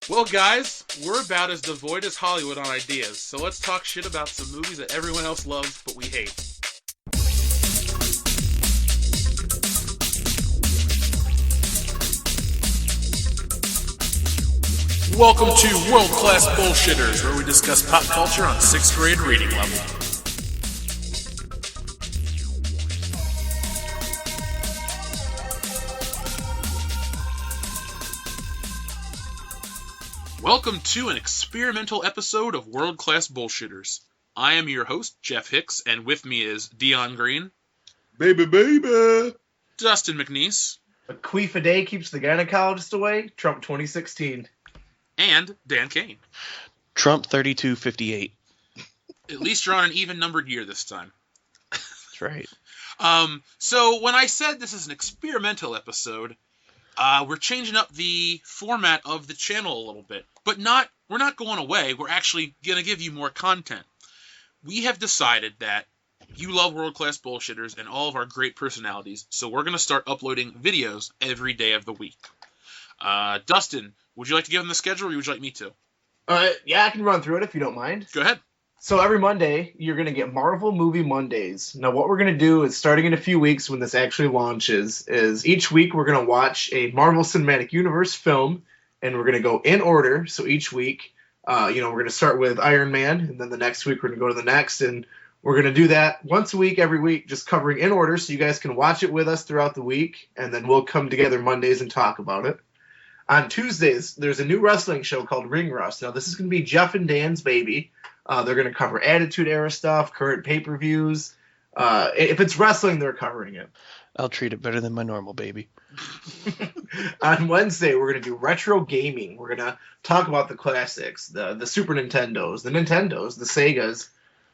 Well, guys, we're about as devoid as Hollywood on ideas, so let's talk shit about some movies that everyone else loves but we hate. Welcome to World Class Bullshitters, where we discuss pop culture on 6th grade reading level. Welcome to an experimental episode of World Class Bullshitters. I am your host, Jeff Hicks, and with me is Dion Green. Baby. Dustin McNeese. A queef a day keeps the gynecologist away. Trump 2016. And Dan Kane. Trump 3258. At least you're on an even-numbered year this time. That's right. So when I said this is an experimental episode, we're changing up the format of the channel a little bit. But we're not going away. We're actually going to give you more content. We have decided that you love World Class Bullshitters and all of our great personalities, so we're going to start uploading videos every day of the week. Dustin, would you like to give them the schedule, or would you like me to? Yeah, I can run through it if you don't mind. Go ahead. So every Monday, you're going to get Marvel Movie Mondays. Now, what we're going to do is, starting in a few weeks when this actually launches, is each week we're going to watch a Marvel Cinematic Universe film, and we're going to go in order. So each week, we're going to start with Iron Man, and then the next week we're going to go to the next, and we're going to do that once a week, every week, just covering in order, so you guys can watch it with us throughout the week, and then we'll come together Mondays and talk about it. On Tuesdays, there's a new wrestling show called Ring Rust. Now, this is going to be Jeff and Dan's baby. They're going to cover Attitude Era stuff, current pay-per-views. If it's wrestling, they're covering it. I'll treat it better than my normal baby. On Wednesday, we're going to do retro gaming. We're going to talk about the classics, the Super Nintendos, the Segas,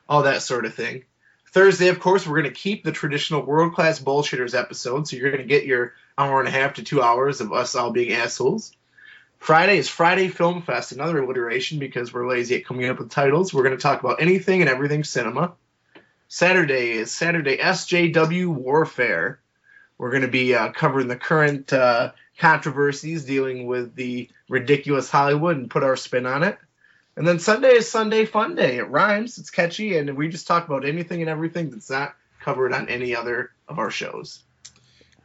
all that sort of thing. Thursday, of course, we're going to keep the traditional World Class Bullshitters episode, so you're going to get your hour and a half to 2 hours of us all being assholes. Friday is Friday Film Fest, another alliteration because we're lazy at coming up with titles. We're going to talk about anything and everything cinema. Saturday is Saturday SJWarfare. We're going to be covering the current controversies dealing with the ridiculous Hollywood and put our spin on it. And then Sunday is Sunday Funday. It rhymes, it's catchy, and we just talk about anything and everything that's not covered on any other of our shows.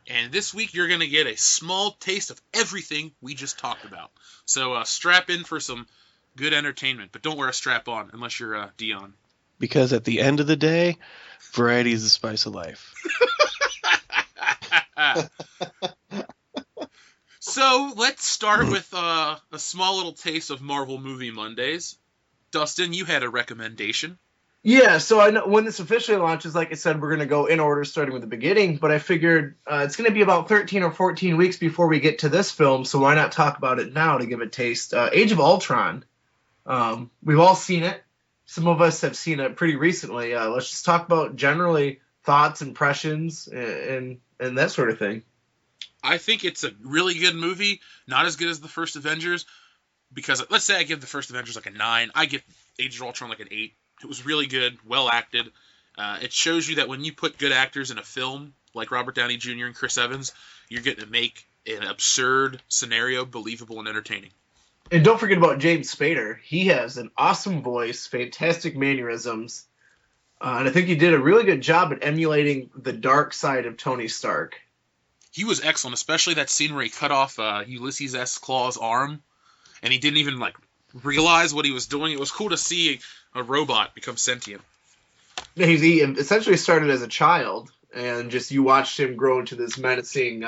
And this week you're going to get a small taste of everything we just talked about. So strap in for some good entertainment, but don't wear a strap on unless you're Dion. Because at the end of the day, variety is the spice of life. So let's start with a small little taste of Marvel Movie Mondays. Dustin, you had a recommendation. Yeah, so I know when this officially launches, like I said, we're going to go in order starting with the beginning, but I figured it's going to be about 13 or 14 weeks before we get to this film, so why not talk about it now to give a taste? Age of Ultron. We've all seen it. Some of us have seen it pretty recently. Let's just talk about generally thoughts, impressions, and that sort of thing. I think it's a really good movie, not as good as the first Avengers, because let's say I give the first Avengers like a 9, I give Age of Ultron like an 8. It was really good, well acted. It shows you that when you put good actors in a film, like Robert Downey Jr. and Chris Evans, you're getting to make an absurd scenario believable and entertaining. And don't forget about James Spader. He has an awesome voice, fantastic mannerisms, and I think he did a really good job at emulating the dark side of Tony Stark. He was excellent, especially that scene where he cut off Ulysses S. Claw's arm, and he didn't even realize what he was doing. It was cool to see a robot become sentient. He essentially started as a child, and just you watched him grow into this menacing,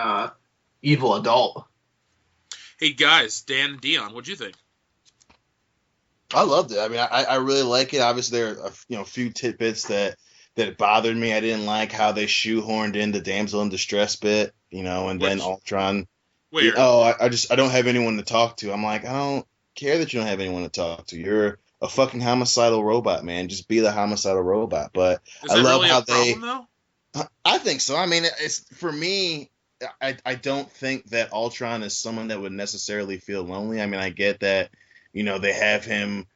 evil adult. Hey guys, Dan and Dion, what'd you think? I loved it. I mean, I really like it. Obviously, there are a few tidbits that bothered me. I didn't like how they shoehorned in the damsel in distress bit, and then Ultron. Where? I don't have anyone to talk to. I'm like, I don't care that you don't have anyone to talk to. You're a fucking homicidal robot, man. Just be the homicidal robot. But Is that I love really how a problem, though? I think so. I mean, it's for me. I don't think that Ultron is someone that would necessarily feel lonely. I mean, I get that, they have him,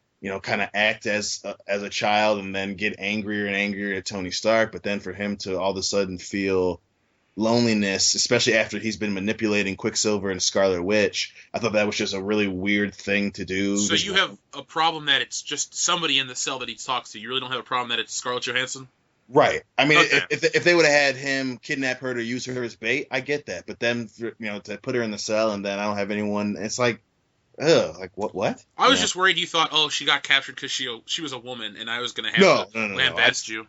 kind of act as a child and then get angrier and angrier at Tony Stark, but then for him to all of a sudden feel loneliness, especially after he's been manipulating Quicksilver and Scarlet Witch. I thought that was just a really weird thing to do. So you have a problem that it's just somebody in the cell that he talks to. You really don't have a problem that it's Scarlett Johansson? Right. I mean, Okay. if they would have had him kidnap her to use her as bait, I get that. But then, to put her in the cell and then I don't have anyone, it's like, ugh, like what? I was just worried you thought, oh, she got captured because she was a woman, and I was going to have to lambast you.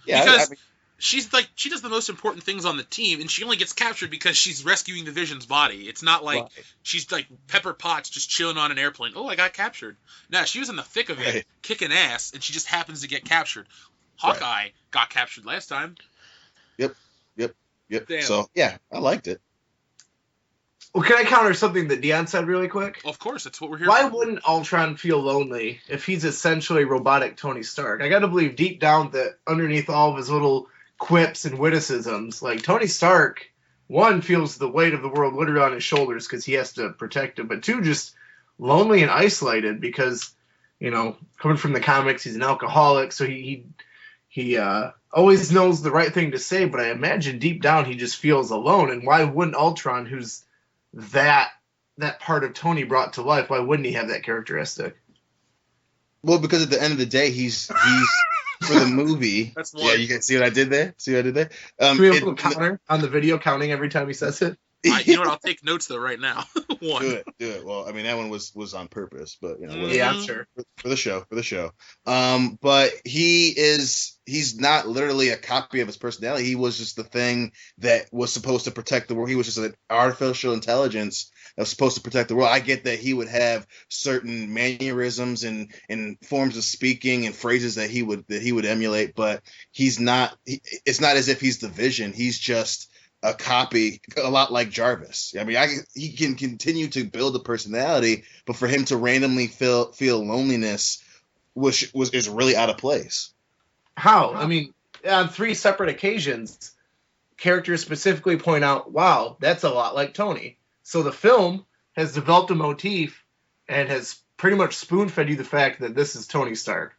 Yeah, because she's like, she does the most important things on the team, and she only gets captured because she's rescuing the Vision's body. It's not like she's like Pepper Potts just chilling on an airplane. Oh, I got captured. Nah, she was in the thick of it, kicking ass, and she just happens to get captured. Hawkeye got captured last time. Yep. Damn. So, yeah, I liked it. Well, can I counter something that Dion said really quick? Of course, that's what we're here Why for. wouldn't Ultron feel lonely if he's essentially robotic Tony Stark? I got to believe deep down that underneath all of his little quips and witticisms, like Tony Stark, one, feels the weight of the world literally on his shoulders because he has to protect it, but two, just lonely and isolated because, coming from the comics, he's an alcoholic, so he always knows the right thing to say, but I imagine deep down he just feels alone. And why wouldn't Ultron, who's that part of Tony brought to life, why wouldn't he have that characteristic? Well, because at the end of the day, he's for the movie. That's one. Yeah, you can see what I did there. Can we have a little counter on the video, counting every time he says it? You know what? I'll take notes though right now. One. Do it. Well, I mean that one was on purpose, but whatever. Yeah, I'm sure. For the show. But he's not literally a copy of his personality. He was just the thing that was supposed to protect the world. He was just an artificial intelligence that was supposed to protect the world. I get that he would have certain mannerisms and forms of speaking and phrases that he would emulate, but he's not. It's not as if he's the Vision. He's just a copy, a lot like Jarvis. I mean, he can continue to build a personality, but for him to randomly feel loneliness is really out of place. How? I mean, on 3 separate occasions, characters specifically point out, wow, that's a lot like Tony. So the film has developed a motif and has pretty much spoon-fed you the fact that this is Tony Stark.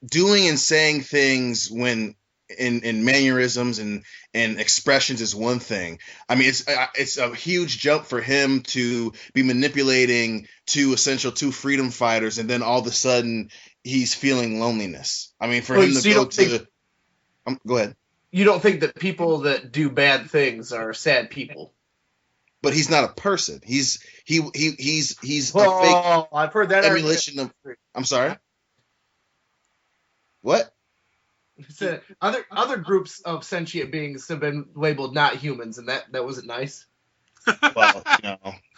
Doing and saying things when in mannerisms and expressions is one thing. I mean, it's a huge jump for him to be manipulating two freedom fighters, and then all of a sudden he's feeling loneliness. I mean, for him to go to... go ahead. You don't think that people that do bad things are sad people? But he's not a person. He's a fake I've heard that emulation of... I'm sorry? What? Other groups of sentient beings have been labeled not humans, and that wasn't nice. Well,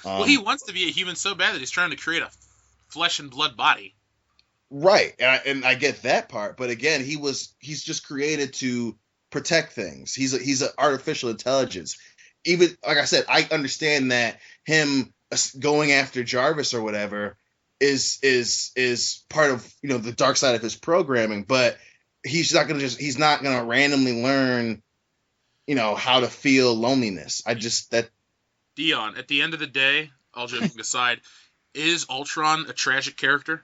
well, he wants to be a human so bad that he's trying to create a flesh and blood body. Right, and I get that part, but again, he's just created to protect things. He's an artificial intelligence. Even like I said, I understand that him going after Jarvis or whatever is part of the dark side of his programming, but he's not gonna randomly learn how to feel loneliness. Dion, at the end of the day, all joking aside, is Ultron a tragic character?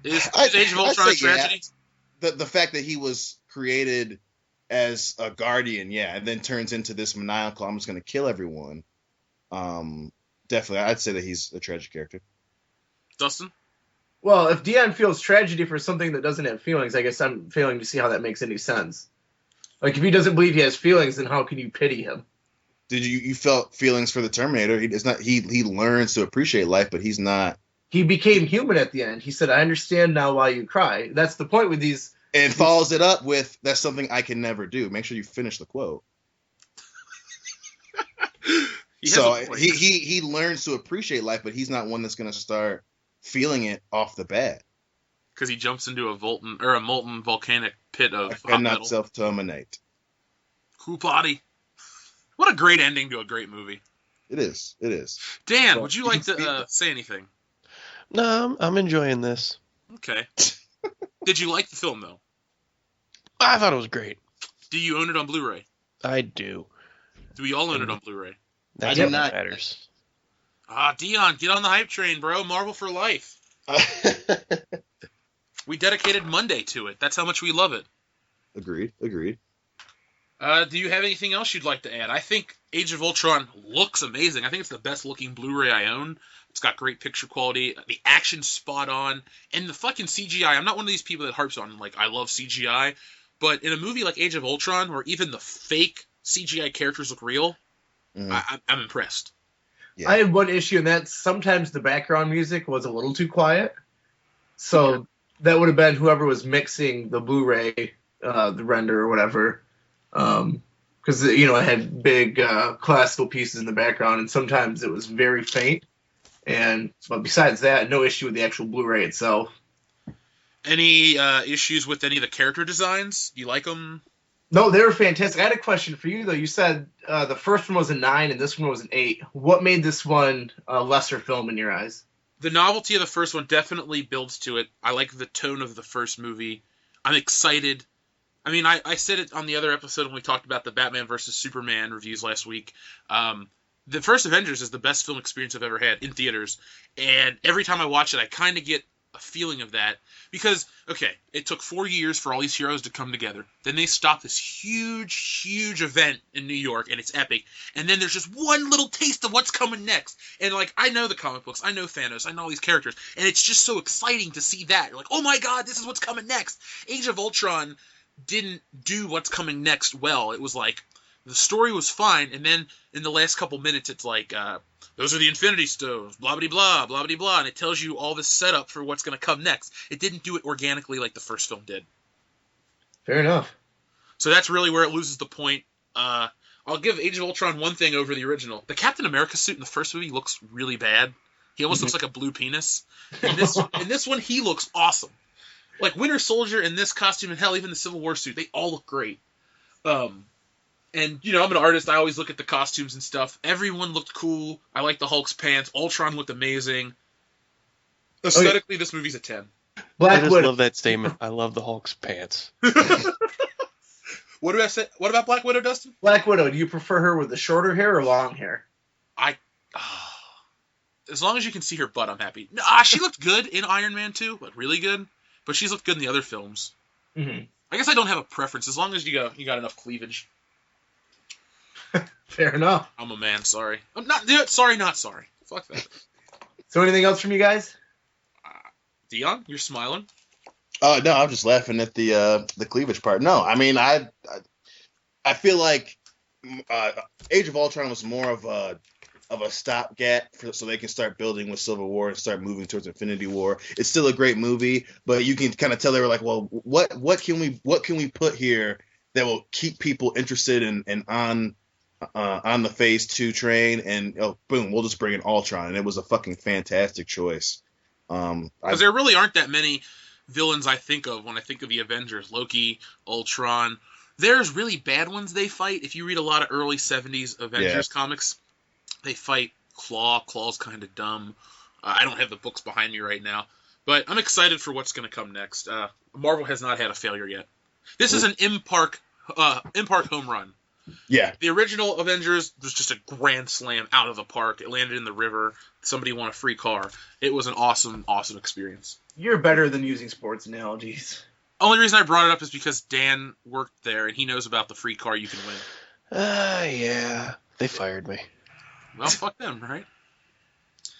Is Age of Ultron a tragedy? Yeah. The fact that he was created as a guardian, and then turns into this maniacal, I'm just gonna kill everyone. Definitely, I'd say that he's a tragic character. Dustin? Well, if Dion feels tragedy for something that doesn't have feelings, I guess I'm failing to see how that makes any sense. Like, if he doesn't believe he has feelings, then how can you pity him? Did you felt feelings for the Terminator? He learns to appreciate life, but he's not. He became human at the end. He said, "I understand now why you cry." That's the point with these. And follows it up with, "That's something I can never do." Make sure you finish the quote. He learns to appreciate life, but he's not one that's going to start feeling it off the bat. Because he jumps into a molten volcanic pit of hot metal. Not self-terminate. Cool body. What a great ending to a great movie. It is. Dan, would you like to say anything? No, I'm enjoying this. Okay. Did you like the film, though? I thought it was great. Do you own it on Blu-ray? I do. Do we all own it on Blu-ray? That's what matters. Dion, get on the hype train, bro. Marvel for life. We dedicated Monday to it. That's how much we love it. Agreed. Do you have anything else you'd like to add? I think Age of Ultron looks amazing. I think it's the best looking Blu-ray I own. It's got great picture quality. The action's spot on. And the fucking CGI. I'm not one of these people that harps on, like, I love CGI. But in a movie like Age of Ultron, where even the fake CGI characters look real, I'm impressed. Yeah. I had one issue, and that's sometimes the background music was a little too quiet. So that would have been whoever was mixing the Blu-ray, the render or whatever. Because, it had big classical pieces in the background, and sometimes it was very faint. But besides that, no issue with the actual Blu-ray itself. Any issues with any of the character designs? Do you like them? No, they were fantastic. I had a question for you, though. You said the first one was a 9 and this one was an 8. What made this one a lesser film in your eyes? The novelty of the first one definitely builds to it. I like the tone of the first movie. I'm excited. I mean, I said it on the other episode when we talked about the Batman vs. Superman reviews last week. The first Avengers is the best film experience I've ever had in theaters. And every time I watch it, I kind of get a feeling of that. Because, okay, it took 4 years for all these heroes to come together. Then they stop this huge, huge event in New York, and it's epic. And then there's just one little taste of what's coming next. And, like, I know the comic books. I know Thanos. I know all these characters. And it's just so exciting to see that. You're like, oh my god, this is what's coming next. Age of Ultron didn't do what's coming next well. It was like, the story was fine, and then in the last couple minutes, it's like, those are the Infinity Stones, blah-blah-blah, blah-blah-blah, and it tells you all this setup for what's going to come next. It didn't do it organically like the first film did. Fair enough. So that's really where it loses the point. I'll give Age of Ultron one thing over the original. The Captain America suit in the first movie looks really bad. He almost looks like a blue penis. In this one, he looks awesome. Like Winter Soldier in this costume, and hell, even the Civil War suit, they all look great. And, I'm an artist. I always look at the costumes and stuff. Everyone looked cool. I like the Hulk's pants. Ultron looked amazing. Aesthetically, This movie's a 10. I just love that statement. I love the Hulk's pants. What did I say? What about Black Widow, Dustin? Black Widow, do you prefer her with the shorter hair or long hair? As long as you can see her butt, I'm happy. She looked good in Iron Man 2, like really good. But she's looked good in the other films. Mm-hmm. I guess I don't have a preference, as long as you got enough cleavage. Fair enough. I'm a man, sorry. I'm not sorry, not sorry. Fuck that. So anything else from you guys? Dion, you're smiling. No, I'm just laughing at the cleavage part. No, I mean I feel like Age of Ultron was more of a stopgap so they can start building with Civil War and start moving towards Infinity War. It's still a great movie, but you can kind of tell they were like, well, what can we put here that will keep people interested and on the Phase 2 train, and boom, we'll just bring in Ultron, and it was a fucking fantastic choice. Because there really aren't that many villains I think of when I think of the Avengers. Loki, Ultron. There's really bad ones they fight. If you read a lot of early 70s Avengers comics, they fight Claw. Claw's kind of dumb. I don't have the books behind me right now, but I'm excited for what's going to come next. Marvel has not had a failure yet. This is an in-park home run. Yeah. The original Avengers was just a grand slam out of the park. It landed in the river. Somebody won a free car. It was an awesome, awesome experience. You're better than using sports analogies. Only reason I brought it up is because Dan worked there, and he knows about the free car you can win. Yeah. They fired me. Well, fuck them, right?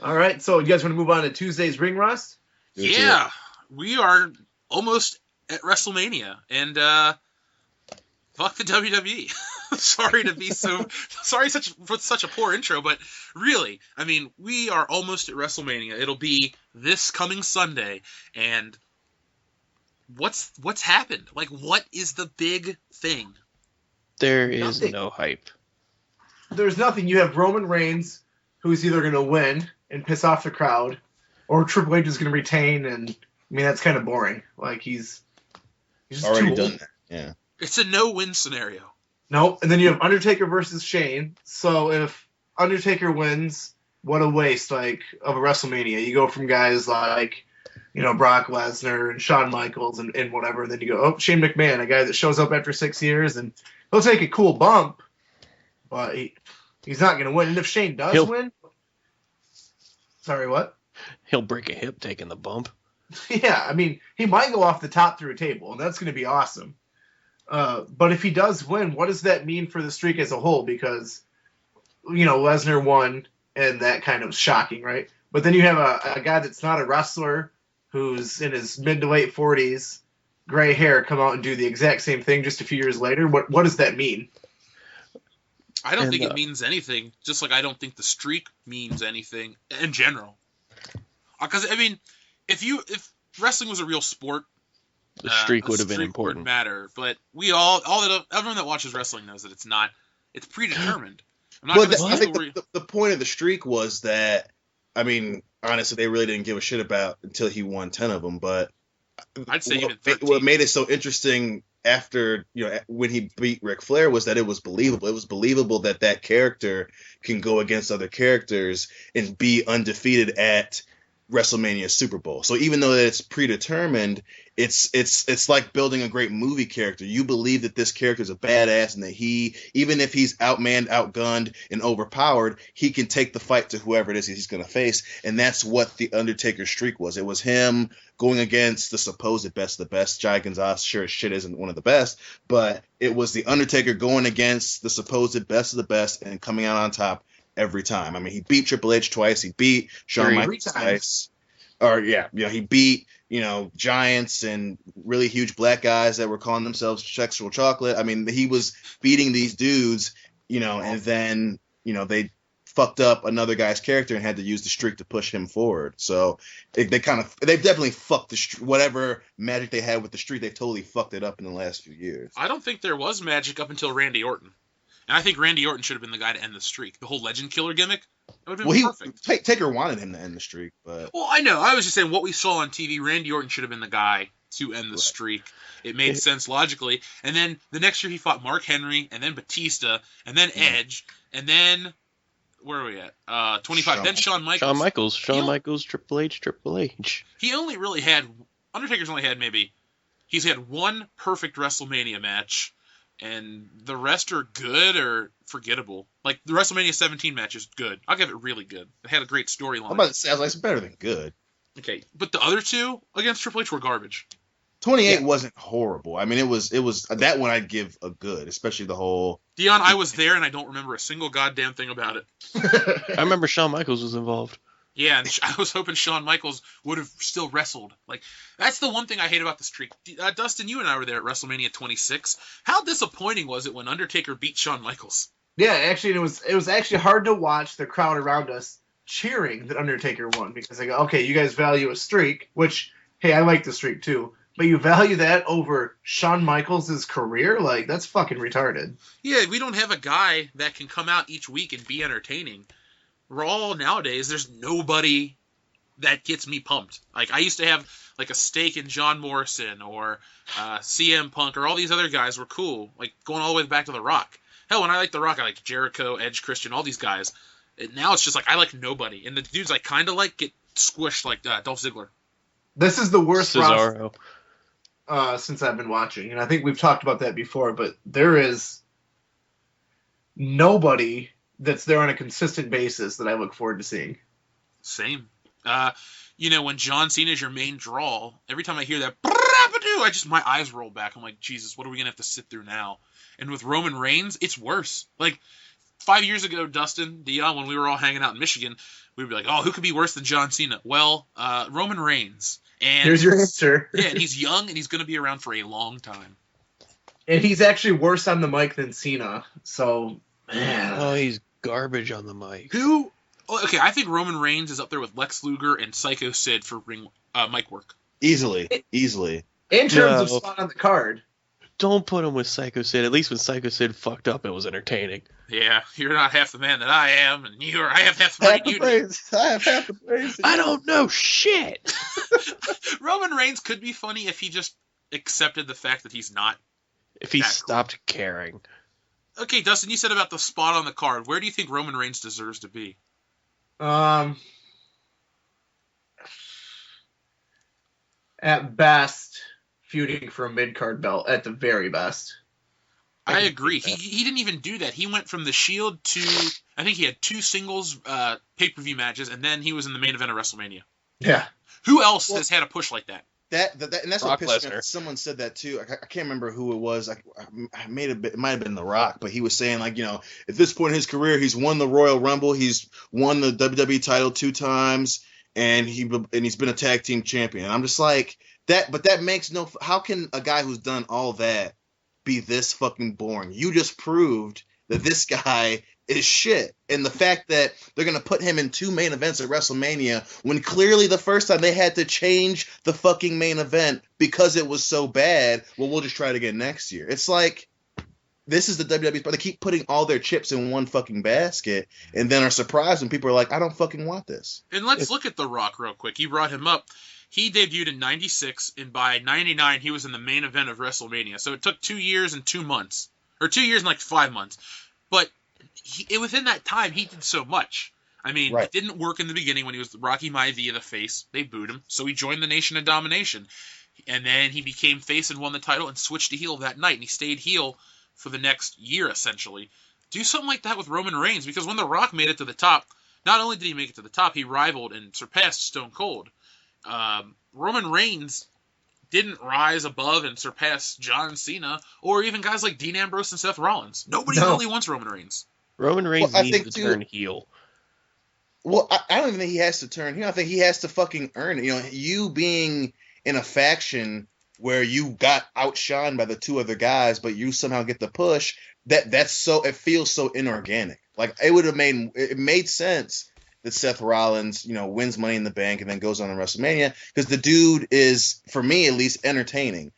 All right, so you guys want to move on to Tuesday's Ring Rust? Yeah. We are almost at WrestleMania, and fuck the WWE. Sorry to be such a poor intro, but really, I mean, we are almost at WrestleMania. It'll be this coming Sunday, and what's happened? Like, what is the big thing? There is no hype. There's nothing. You have Roman Reigns, who's either going to win and piss off the crowd, or Triple H is going to retain, and I mean that's kind of boring. Like he's just already done that. Yeah. It's a no-win scenario. Nope. And then you have Undertaker versus Shane. So if Undertaker wins, what a waste, like, of a WrestleMania. You go from guys like, Brock Lesnar and Shawn Michaels and whatever, and then you go, Shane McMahon, a guy that shows up after 6 years, and he'll take a cool bump, but he's not going to win. And if Shane does win... Sorry, what? He'll break a hip taking the bump. Yeah, I mean, he might go off the top through a table, and that's going to be awesome. But if he does win, what does that mean for the streak as a whole? Because, Lesnar won, and that kind of shocking, right? But then you have a guy that's not a wrestler, who's in his mid to late 40s, gray hair, come out and do the exact same thing just a few years later. What does that mean? I don't think it means anything, just like I don't think the streak means anything in general. Because, if wrestling was a real sport, the streak would have been important. Would matter, but everyone that watches wrestling knows that it's not. It's predetermined. I think the point of the streak was that, honestly, they really didn't give a shit about until he won 10 of them. But I'd say even 13. What made it so interesting after, when he beat Ric Flair was that it was believable. It was believable that character can go against other characters and be undefeated at WrestleMania Super Bowl. So even though it's predetermined, it's like building a great movie character. You believe that this character is a badass and that he, even if he's outmanned, outgunned, and overpowered, he can take the fight to whoever it is he's going to face. And that's what the Undertaker streak was. It was him going against the supposed best of the best. Jai Gonzalez sure as shit isn't one of the best, but it was the Undertaker going against the supposed best of the best and coming out on top every time. He beat Triple H twice. He beat Shawn Michaels twice. He beat, giants and really huge black guys that were calling themselves sexual chocolate. He was beating these dudes, and then, they fucked up another guy's character and had to use the streak to push him forward. So they've definitely fucked whatever magic they had with the streak. They've totally fucked it up in the last few years. I don't think there was magic up until Randy Orton. And I think Randy Orton should have been the guy to end the streak. The whole Legend Killer gimmick, that would have been perfect. Taker wanted him to end the streak, but... Well, I know. I was just saying what we saw on TV, Randy Orton should have been the guy to end the streak. It made sense logically. And then the next year he fought Mark Henry, and then Batista, and then Edge, and then... Where are we at? 25. Then Shawn Michaels. Shawn Michaels, Triple H. He only really had... Undertaker's only had he's had one perfect WrestleMania match, and the rest are good or forgettable. Like, the WrestleMania 17 match is good. I'll give it really good. It had a great storyline. I'm about to say, it's better than good. Okay, but the other two against Triple H were garbage. 28 wasn't horrible. It was that one I'd give a good, especially the whole... Dion, I was there, and I don't remember a single goddamn thing about it. I remember Shawn Michaels was involved. Yeah, and I was hoping Shawn Michaels would have still wrestled. Like, that's the one thing I hate about the streak. Dustin, you and I were there at WrestleMania 26. How disappointing was it when Undertaker beat Shawn Michaels? Yeah, actually, it was actually hard to watch the crowd around us cheering that Undertaker won, because they go, okay, you guys value a streak, which, hey, I like the streak too, but you value that over Shawn Michaels' career? Like, that's fucking retarded. Yeah, we don't have a guy that can come out each week and be entertaining. Raw nowadays, there's nobody that gets me pumped. Like, I used to have like a stake in John Morrison or CM Punk or all these other guys were cool. Like, going all the way back to The Rock. Hell, when I like The Rock, I like Jericho, Edge, Christian, all these guys. And now it's just like I like nobody. And the dudes I kind of like get squished like Dolph Ziggler. This is the worst Cesaro. Since I've been watching. And I think we've talked about that before, but there is nobody that's there on a consistent basis that I look forward to seeing. Same. When John Cena is your main draw, every time I hear that, my eyes roll back. I'm like, Jesus, what are we going to have to sit through now? And with Roman Reigns, it's worse. Like, 5 years ago, Dustin, Dion, when we were all hanging out in Michigan, we'd be like, oh, who could be worse than John Cena? Well, Roman Reigns. And here's your answer. Yeah, and he's young, and he's going to be around for a long time. And he's actually worse on the mic than Cena, so, man. Oh, he's garbage on the mic. Okay, I think Roman Reigns is up there with Lex Luger and Psycho Sid for mic work. Easily. In terms of spot on the card. Don't put him with Psycho Sid. At least when Psycho Sid fucked up, it was entertaining. Yeah, you're not half the man that I am, and I have half the money you do. I have half the praise. I don't know shit. Roman Reigns could be funny if he just accepted the fact that he's not. If he stopped caring. Okay, Dustin, you said about the spot on the card. Where do you think Roman Reigns deserves to be? At best, feuding for a mid-card belt, at the very best. I agree. He didn't even do that. He went from the Shield to, I think he had 2 singles pay-per-view matches, and then he was in the main event of WrestleMania. Yeah. Who else has had a push like that? and that's Brock what pissed me Lesnar. off. Someone said that too. I can't remember who it was. It might have been The Rock, but he was saying like, at this point in his career, he's won the Royal Rumble, he's won the WWE title 2 times, and he's been a tag team champion. And I'm just like that, but that makes no. How can a guy who's done all that be this fucking boring? You just proved that this guy is shit. And the fact that they're going to put him in 2 main events at WrestleMania when clearly the first time they had to change the fucking main event because it was so bad, well, we'll just try it again next year. It's like, this is the WWE, but they keep putting all their chips in one fucking basket and then are surprised when people are like, I don't fucking want this. And let's look at The Rock real quick. You brought him up. He debuted in 96, and by 99, he was in the main event of WrestleMania. So it took 2 years and 2 months. Or 2 years and like 5 months. But within that time, he did so much. I mean, Right. It didn't work in the beginning when he was Rocky Maivia, the face. They booed him, so he joined the Nation of Domination. And then he became face and won the title and switched to heel that night. And he stayed heel for the next year, essentially. Do something like that with Roman Reigns, because when The Rock made it to the top, not only did he make it to the top, he rivaled and surpassed Stone Cold. Roman Reigns didn't rise above and surpass John Cena or even guys like Dean Ambrose and Seth Rollins. Nobody really wants Roman Reigns. Roman Reigns Well, I needs think, to turn heel. Well, I don't even think he has to turn heel. I think he has to fucking earn it. You being in a faction where you got outshined by the 2 other guys, but you somehow get the push, that's so, it feels so inorganic. Like, it made sense that Seth Rollins, wins Money in the Bank and then goes on to WrestleMania, because the dude is, for me at least, entertaining.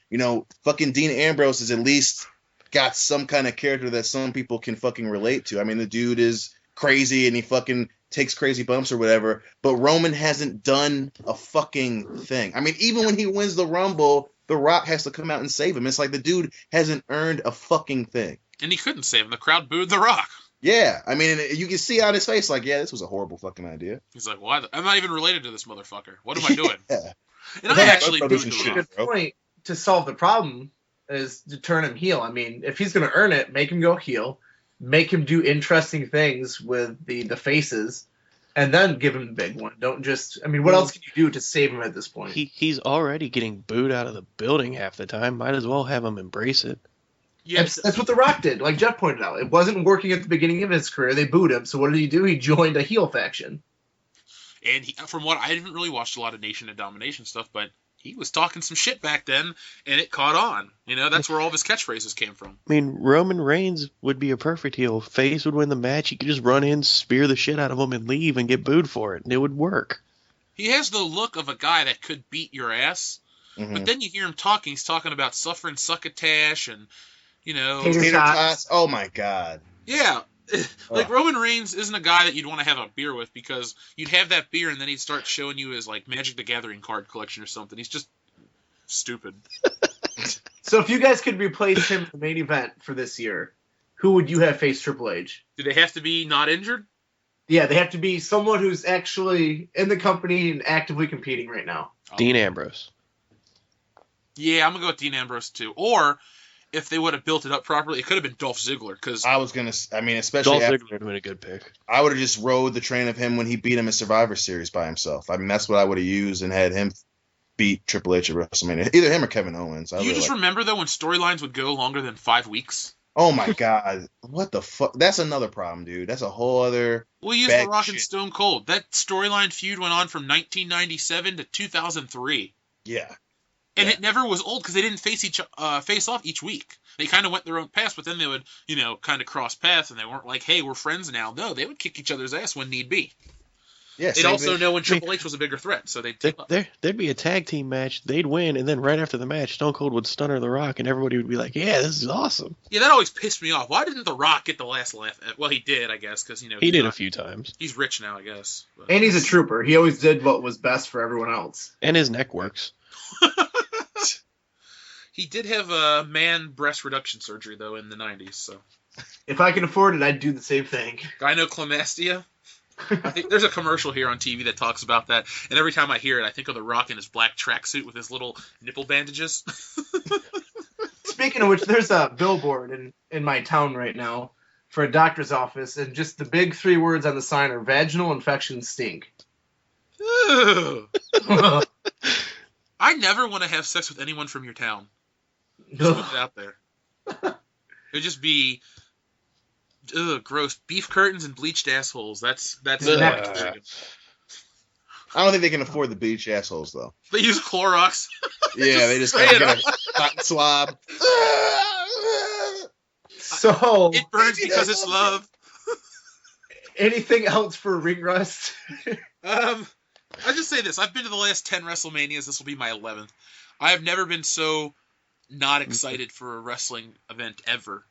Fucking Dean Ambrose is at least got some kind of character that some people can fucking relate to. I mean, the dude is crazy and he fucking takes crazy bumps or whatever, but Roman hasn't done a fucking thing. I mean, even when he wins the Rumble, The Rock has to come out and save him. It's like the dude hasn't earned a fucking thing. And he couldn't save him. The crowd booed The Rock. Yeah, I mean, you can see on his face, like, yeah, this was a horrible fucking idea. He's like, why? I'm not even related to this motherfucker. What am I doing? Yeah. And I actually Both booed brothers The and Rock. shit. Good point to solve the problem is to turn him heel. I mean, if he's going to earn it, make him go heel, make him do interesting things with the faces, and then give him the big one. Don't just, I mean, what else can you do to save him at this point? He's already getting booed out of the building half the time. Might as well have him embrace it. Yes. That's what The Rock did. Like Jeff pointed out, it wasn't working at the beginning of his career. They booed him. So what did he do? He joined a heel faction. And from what I didn't really watch a lot of Nation of Domination stuff, but he was talking some shit back then, and it caught on. That's where all of his catchphrases came from. I mean, Roman Reigns would be a perfect heel. Face would win the match. He could just run in, spear the shit out of him, and leave and get booed for it, and it would work. He has the look of a guy that could beat your ass, but then you hear him talking. He's talking about suffering succotash and, Tater Tater tots. tots. Oh my god. Yeah. Like, Roman Reigns isn't a guy that you'd want to have a beer with, because you'd have that beer and then he'd start showing you his, like, Magic the Gathering card collection or something. He's just stupid. So if you guys could replace him in the main event for this year, who would you have face Triple H? Do they have to be not injured? Yeah, they have to be someone who's actually in the company and actively competing right now. Dean Ambrose. Yeah, I'm going to go with Dean Ambrose, too. Or, if they would have built it up properly, it could have been Dolph Ziggler, because I was gonna. I mean, especially Dolph after, Ziggler would have been a good pick. I would have just rode the train of him when he beat him at Survivor Series by himself. I mean, that's what I would have used and had him beat Triple H at WrestleMania. Either him or Kevin Owens. do you just remember, though, when storylines would go longer than 5 weeks? Oh my god, what the fuck? That's another problem, dude. That's a whole other. We'll use bag The Rock shit. and Stone Cold. That storyline feud went on from 1997 to 2003. Yeah. And Yeah. it never was old because they didn't face off each week. They kind of went their own paths, but then they would, kind of cross paths, and they weren't like, hey, we're friends now. No, they would kick each other's ass when need be. Yeah. They'd also know when Triple H was a bigger threat, so they'd team up. There'd be a tag team match. They'd win, and then right after the match, Stone Cold would stunner The Rock, and everybody would be like, yeah, this is awesome. Yeah, that always pissed me off. Why didn't The Rock get the last laugh? Well, he did, I guess, because, He did a few times. He's rich now, I guess. But. And he's a trooper. He always did what was best for everyone else. And his neck works. He did have a man breast reduction surgery, though, in the 90s, so. If I can afford it, I'd do the same thing. Gynoclamastia? I think there's a commercial here on TV that talks about that, and every time I hear it, I think of The Rock in his black tracksuit with his little nipple bandages. Speaking of which, there's a billboard in my town right now for a doctor's office, and just the big 3 words on the sign are vaginal infections stink. Ew. I never want to have sex with anyone from your town. Just put it out there. It would just be gross. Beef curtains and bleached assholes. That's Next. I don't think they can afford the beach assholes though. They use Clorox. Yeah, they just gotta get a cotton swab. So It burns because it's love. anything else for ring rust? I'll just say this. I've been to the last 10 WrestleManias. This will be my 11th. I have never been so not excited for a wrestling event ever.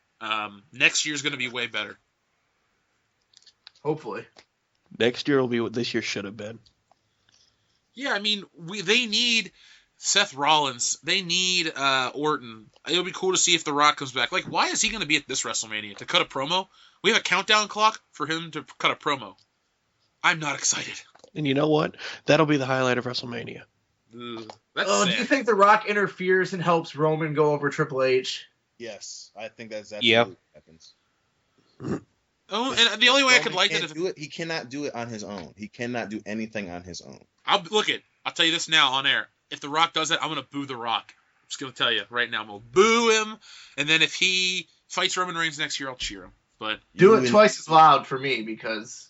Next year's going to be way better. Hopefully. Next year will be what this year should have been. Yeah, I mean, they need Seth Rollins. They need Orton. It'll be cool to see if The Rock comes back. Like, why is he going to be at this WrestleMania? To cut a promo? We have a countdown clock for him to cut a promo. I'm not excited. And you know what? That'll be the highlight of WrestleMania. Ugh, that's Do sad. you think The Rock interferes and helps Roman go over Triple H? Yes, I think that's Yeah. what happens. Oh, and the only way I could Roman like that can't if do it, he cannot do it on his own. He cannot do anything on his own. I'll tell you this now on air. If The Rock does that, I'm gonna boo The Rock. I'm just gonna tell you right now. I'm gonna boo him, and then if he fights Roman Reigns next year, I'll cheer him. But Do it twice as loud for me because,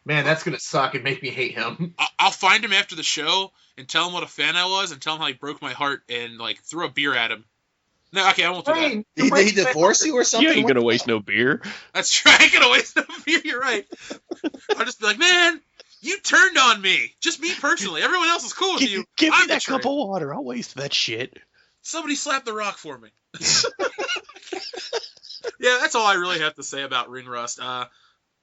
man, that's going to suck and make me hate him. I'll find him after the show and tell him what a fan I was and tell him how he broke my heart and like throw a beer at him. No, okay, I won't do that. Did he divorce you or something? You ain't gonna waste no beer. That's true. I ain't gonna waste no beer. You're right. I'll just be like, man, you turned on me. Just me personally. Everyone else is cool with you. Give me I'm that betrayed. cup of water. I'll waste that shit. Somebody slap The Rock for me. Yeah, that's all I really have to say about Ring Rust.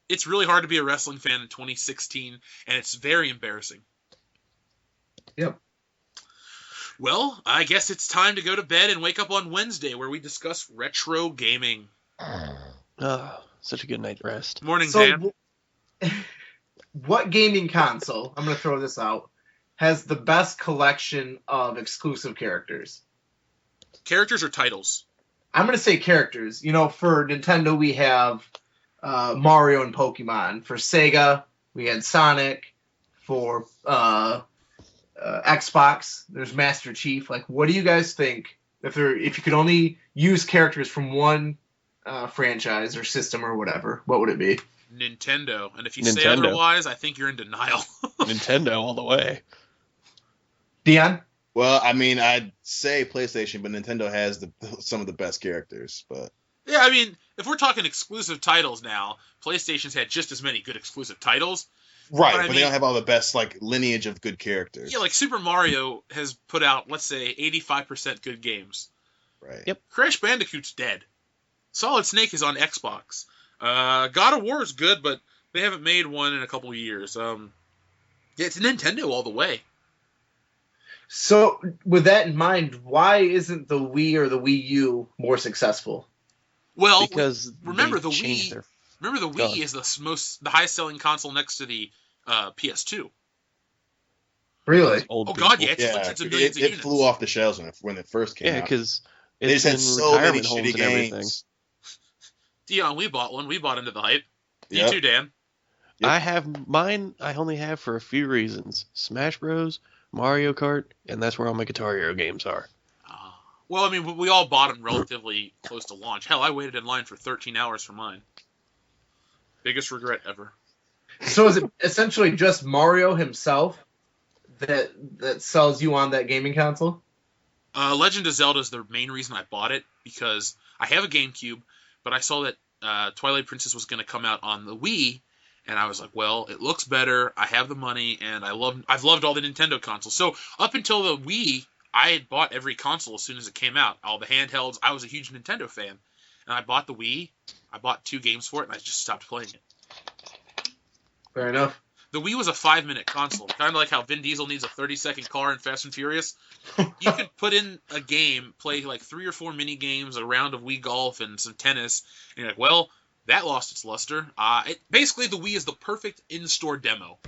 It's really hard to be a wrestling fan in 2016, and it's very embarrassing. Yep. Well, I guess it's time to go to bed and wake up on Wednesday where we discuss retro gaming. Such a good night rest. Morning, Dan. What gaming console, I'm going to throw this out, has the best collection of exclusive characters? Characters or titles? I'm going to say characters. You know, for Nintendo, we have Mario and Pokemon. For Sega, we had Sonic. For Xbox, there's Master Chief. Like, what do you guys think if you could only use characters from one franchise or system or whatever? What would it be? Nintendo. And if you say Nintendo. otherwise, I think you're in denial. Nintendo all the way. Dion? Well, I mean, I'd say PlayStation, but Nintendo has some of the best characters. But Yeah, I mean, if we're talking exclusive titles now, PlayStation's had just as many good exclusive titles. right, But I but they mean- don't have all the best like lineage of good characters. Yeah, like Super Mario has put out, let's say, 85% good games. Right. Yep. Crash Bandicoot's dead. Solid Snake is on Xbox. God of War is good, but they haven't made one in a couple of years. Yeah, it's Nintendo all the way. So, with that in mind, why isn't the Wii or the Wii U more successful? Well, Because remember they the changed Wii. their Remember the Go Wii on. is the highest selling console next to the PS2. Really? Oh old people. God, yeah, it's Yeah, hundreds of millions it of units. flew off the shelves when it first came Yeah, out. because They it's just had in so many retirement homes shitty and everything. games. Dion, we bought one. We bought into the hype. Yep. You too, Dan. Yep. I have mine. I only have for a few reasons: Smash Bros, Mario Kart, and that's where all my Guitar Hero games are. Well, I mean, we all bought them relatively close to launch. Hell, I waited in line for 13 hours for mine. Biggest regret ever. So is it essentially just Mario himself that sells you on that gaming console? Legend of Zelda is the main reason I bought it, because I have a GameCube, but I saw that Twilight Princess was going to come out on the Wii, and I was like, well, it looks better, I have the money, and I've loved all the Nintendo consoles. So up until the Wii, I had bought every console as soon as it came out. All the handhelds, I was a huge Nintendo fan. And I bought the Wii, I bought 2 games for it, and I just stopped playing it. Fair enough. The Wii was a 5-minute console, kind of like how Vin Diesel needs a 30-second car in Fast and Furious. You could put in a game, play like 3 or 4 mini games, a round of Wii Golf, and some tennis, and you're like, well, that lost its luster. Basically, the Wii is the perfect in-store demo.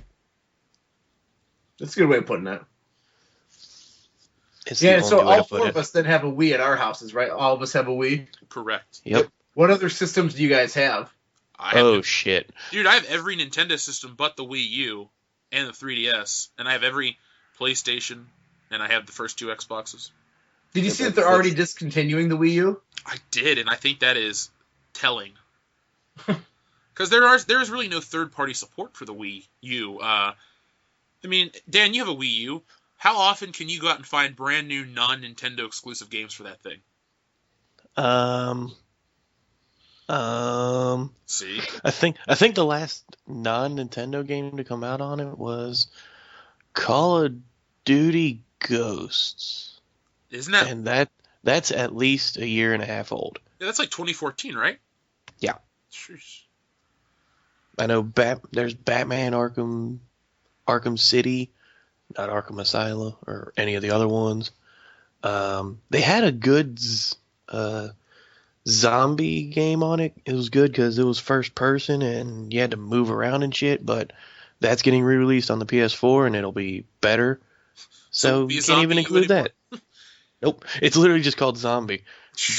That's a good way of putting it. It's Yeah, the so only way all to put 4 it. of us then have a Wii at our houses, right? All of us have a Wii. Correct. Yep. What other systems do you guys have? I have Oh shit. Dude, I have every Nintendo system but the Wii U and the 3DS, and I have every PlayStation, and I have the first 2 Xboxes. Did you see that they're already discontinuing the Wii U? I did, and I think that is telling. Because there is really no third-party support for the Wii U. I mean, Dan, you have a Wii U. How often can you go out and find brand new non-Nintendo exclusive games for that thing? See? I think the last non-Nintendo game to come out on it was Call of Duty Ghosts. Isn't that? And that's at least a year and a half old. Yeah, that's like 2014, right? Yeah. Sheesh. I know there's Batman Arkham City, not Arkham Asylum or any of the other ones. They had a good zombie game on it. It was good because it was first person and you had to move around and shit, but that's getting re-released on the PS4 and it'll be better. So you can't even include that. Nope. It's literally just called Zombie,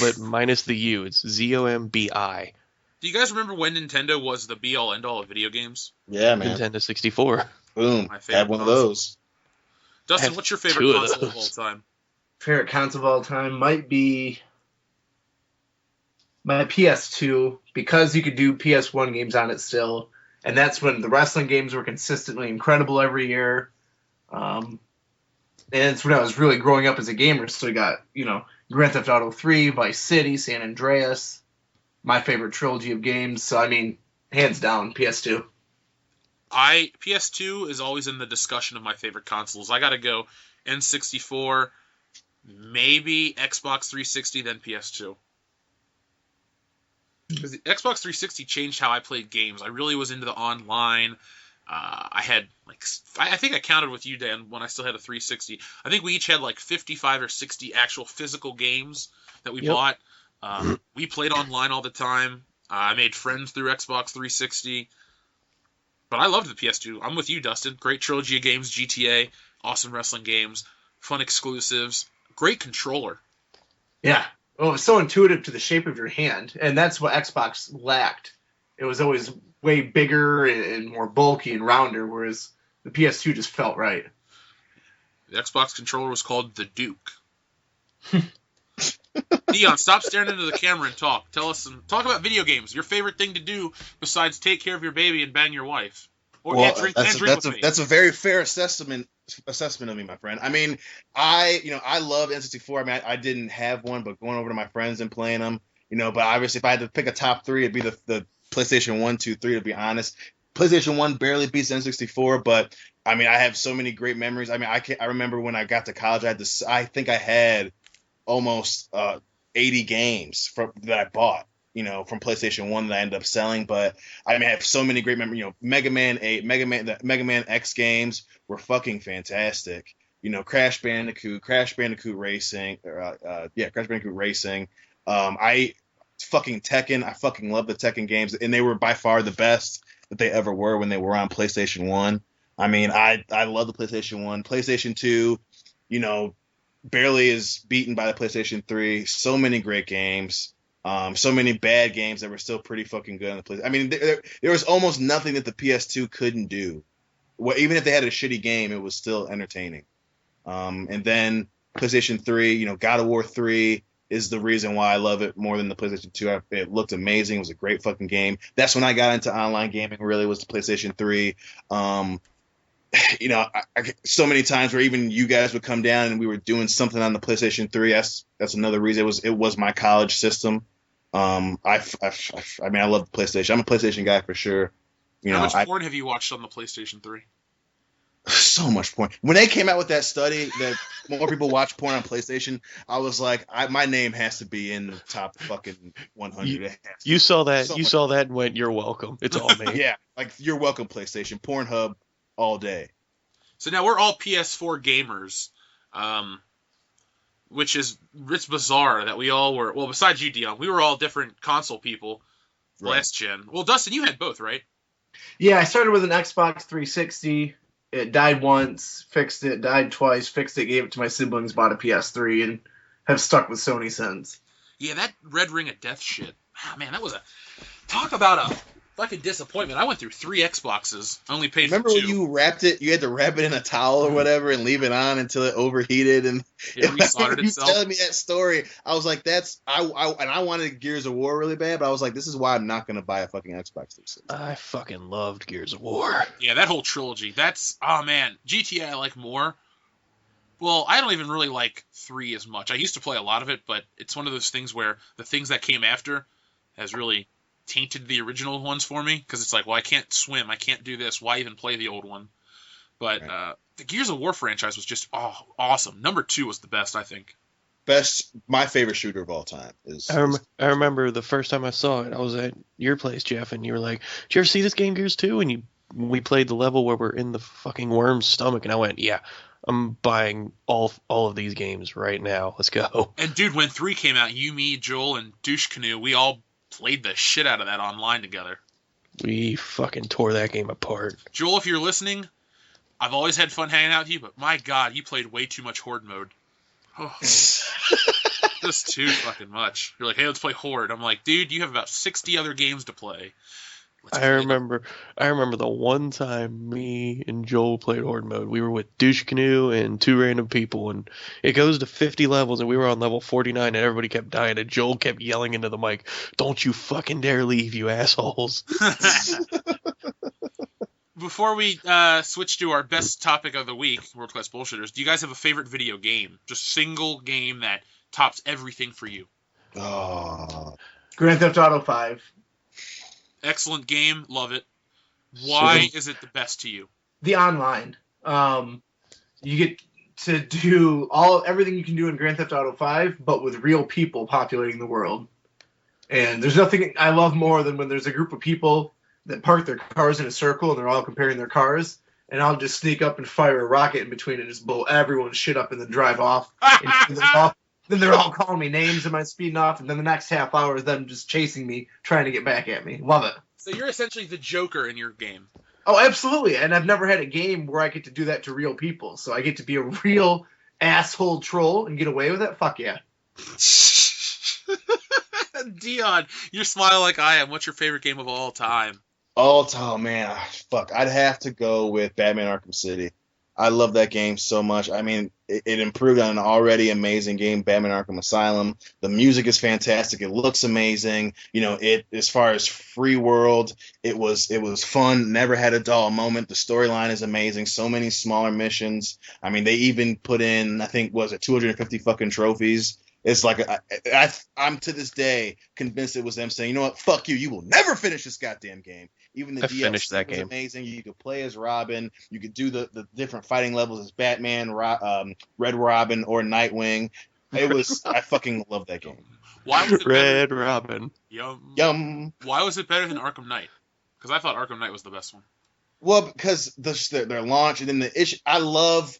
but minus the U. It's ZOMBI. Do you guys remember when Nintendo was the be-all, end-all of video games? Yeah, man. Nintendo 64. Boom. Had one of those. Dustin, what's your favorite console of all time? Favorite console of all time might be my PS2, because you could do PS1 games on it still, and that's when the wrestling games were consistently incredible every year. And it's when I was really growing up as a gamer, so I got, Grand Theft Auto 3, Vice City, San Andreas, my favorite trilogy of games. So, I mean, hands down, PS2. PS2 is always in the discussion of my favorite consoles. I gotta go N64, maybe Xbox 360, then PS2. Because the Xbox 360 changed how I played games. I really was into the online. I had, I think I counted with you, Dan, when I still had a 360. I think we each had 55 or 60 actual physical games that we bought. We played online all the time. I made friends through Xbox 360. But I loved the PS2. I'm with you, Dustin. Great trilogy of games, GTA, awesome wrestling games, fun exclusives, great controller. Yeah. Well, it was so intuitive to the shape of your hand, and that's what Xbox lacked. It was always way bigger and more bulky and rounder, whereas the PS2 just felt right. The Xbox controller was called the Duke. Dion, stop staring into the camera and talk. Talk about video games. Your favorite thing to do besides take care of your baby and bang your wife, or drink with me. That's a very fair assessment of me, my friend. I mean, I love N64. I mean, I didn't have one, but going over to my friends and playing them, but obviously if I had to pick a top 3, it'd be the PlayStation 1, 2, 3, to be honest. PlayStation 1 barely beats N64, but I mean, I have so many great memories. I mean, I remember when I got to college, I think I had almost 80 games that I bought, from PlayStation 1 that I ended up selling. But I mean, I have so many great memories. Mega Man 8, the Mega Man X games were fucking fantastic. Crash Bandicoot Racing, Crash Bandicoot Racing. I fucking Tekken. I fucking love the Tekken games, and they were by far the best that they ever were when they were on PlayStation 1. I mean, I love the PlayStation 1. PlayStation 2, barely is beaten by the PlayStation 3. So many great games. So many bad games that were still pretty fucking good on the PlayStation. I mean, there was almost nothing that the PS2 couldn't do. Well, even if they had a shitty game, it was still entertaining. And then PlayStation 3, God of War 3 is the reason why I love it more than the PlayStation 2. It looked amazing. It was a great fucking game. That's when I got into online gaming, really, was the PlayStation 3. So many times where even you guys would come down and we were doing something on the PlayStation 3. That's another reason. It was my college system. I mean, I love the PlayStation. I'm a PlayStation guy for sure. How much porn have you watched on the PlayStation 3? So much porn. When they came out with that study that more people watch porn on PlayStation, I was like, my name has to be in the top fucking 100. You saw that. You saw that and went, "You're welcome. It's all me." Yeah, you're welcome, PlayStation. Pornhub all day. So now we're all PS4 gamers, which it's bizarre that we all were. Well, besides you, Dion, we were all different console people last gen. Well, Dustin, you had both, right? Yeah, I started with an Xbox 360. It died once, fixed it, died twice, fixed it, gave it to my siblings, bought a PS3, and have stuck with Sony since. Yeah, that Red Ring of Death shit. Oh, man, that was talk about Fucking disappointment. I went through 3 Xboxes. I only paid Remember for 2. when you wrapped it? You had to wrap it in a towel or whatever and leave it on until it overheated and It resoldered you itself. telling me that story, I was like, I wanted Gears of War really bad, but I was like, this is why I'm not gonna buy a fucking Xbox 360. I fucking loved Gears of War. Yeah, that whole trilogy. Oh man, GTA I like more. Well, I don't even really like 3 as much. I used to play a lot of it, but it's one of those things where the things that came after has really tainted the original ones for me, because it's like, well, I can't swim, I can't do this, why even play the old one? But Right. The Gears of War franchise was just awesome. Number 2 was the best, I think. My favorite shooter of all time is. I remember the first time I saw it, I was at your place, Jeff, and you were like, "Did you ever see this game, Gears 2?" And we played the level where we're in the fucking worm's stomach, and I went, "Yeah, I'm buying all of these games right now. Let's go." And dude, when 3 came out, you, me, Joel, and Douche Canoe, we all played the shit out of that online together. We fucking tore that game apart. Joel, if you're listening, I've always had fun hanging out with you, but my God, you played way too much Horde mode. Oh, just too fucking much. You're like, hey, let's play Horde. I'm like, dude, you have about 60 other games to play. I remember the one time me and Joel played Horde mode. We were with Douche Canoe and 2 random people, and it goes to 50 levels, and we were on level 49, and everybody kept dying, and Joel kept yelling into the mic, "Don't you fucking dare leave, you assholes." Before we switch to our best topic of the week, World Class Bullshitters, do you guys have a favorite video game? Just single game that tops everything for you? Oh. Grand Theft Auto 5. Excellent game, love it. Why is it the best to you? The online. You get to do everything you can do in Grand Theft Auto 5, but with real people populating the world. And there's nothing I love more than when there's a group of people that park their cars in a circle and they're all comparing their cars, and I'll just sneak up and fire a rocket in between and just blow everyone's shit up and then drive off. Then they're all calling me names. Am I speeding off? And then the next half hour is them just chasing me, trying to get back at me. Love it. So you're essentially the Joker in your game. Oh, absolutely. And I've never had a game where I get to do that to real people. So I get to be a real asshole troll and get away with it. Fuck yeah. Dion, you're smiling like I am. What's your favorite game of all time? All time, man. Fuck. I'd have to go with Batman Arkham City. I love that game so much. I mean, it improved on an already amazing game, Batman Arkham Asylum. The music is fantastic. It looks amazing. You know, as far as free world, it was fun. Never had a dull moment. The storyline is amazing. So many smaller missions. I mean, they even put in, I think, 250 fucking trophies. It's like I'm to this day convinced it was them saying, you know what, fuck you. You will never finish this goddamn game. Even the DLC finished that was game. amazing. You could play as Robin. You could do the different fighting levels as Batman, Red Robin, or Nightwing. It was I fucking love that game. Why was it Red Robin. Yum. Why was it better than Arkham Knight? Because I thought Arkham Knight was the best one. Well, because their launch and then the issue. I love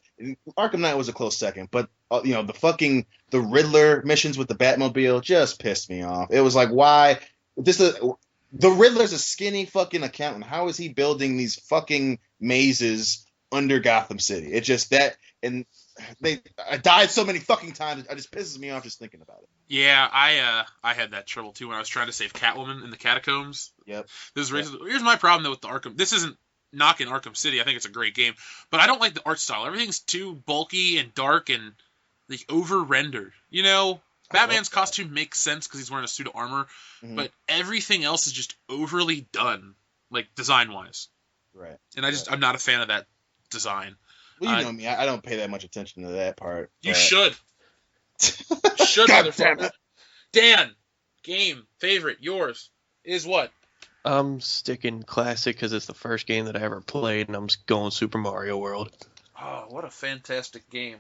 Arkham Knight was a close second, but the Riddler missions with the Batmobile just pissed me off. It was like, why? The Riddler's a skinny fucking accountant. How is he building these fucking mazes under Gotham City? It's just that, and I died so many fucking times. It just pisses me off just thinking about it. Yeah, I had that trouble too when I was trying to save Catwoman in the catacombs. Yep. Here's my problem though with the Arkham. This isn't knocking Arkham City. I think it's a great game, but I don't like the art style. Everything's too bulky and dark and like over rendered. You know, Batman's costume makes sense because he's wearing a suit of armor, but everything else is just overly done, like design wise. Right. And I'm not a fan of that design. Well, you know me. I don't pay that much attention to that part. You should. Should, God damn it. Dan, game favorite yours is what? I'm sticking classic because it's the first game that I ever played, and I'm going Super Mario World. Oh, what a fantastic game.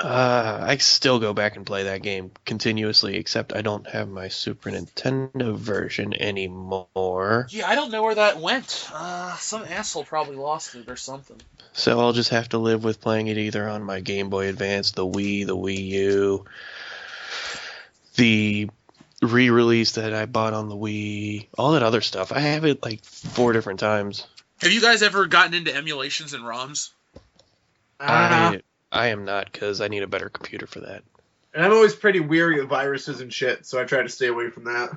I still go back and play that game continuously, except I don't have my Super Nintendo version anymore. Yeah, I don't know where that went. Some asshole probably lost it or something. So I'll just have to live with playing it either on my Game Boy Advance, the Wii, the Wii U, the re-release that I bought on the Wii, all that other stuff. I have it like 4 different times. Have you guys ever gotten into emulations and ROMs? I am not, because I need a better computer for that. And I'm always pretty weary of viruses and shit, so I try to stay away from that.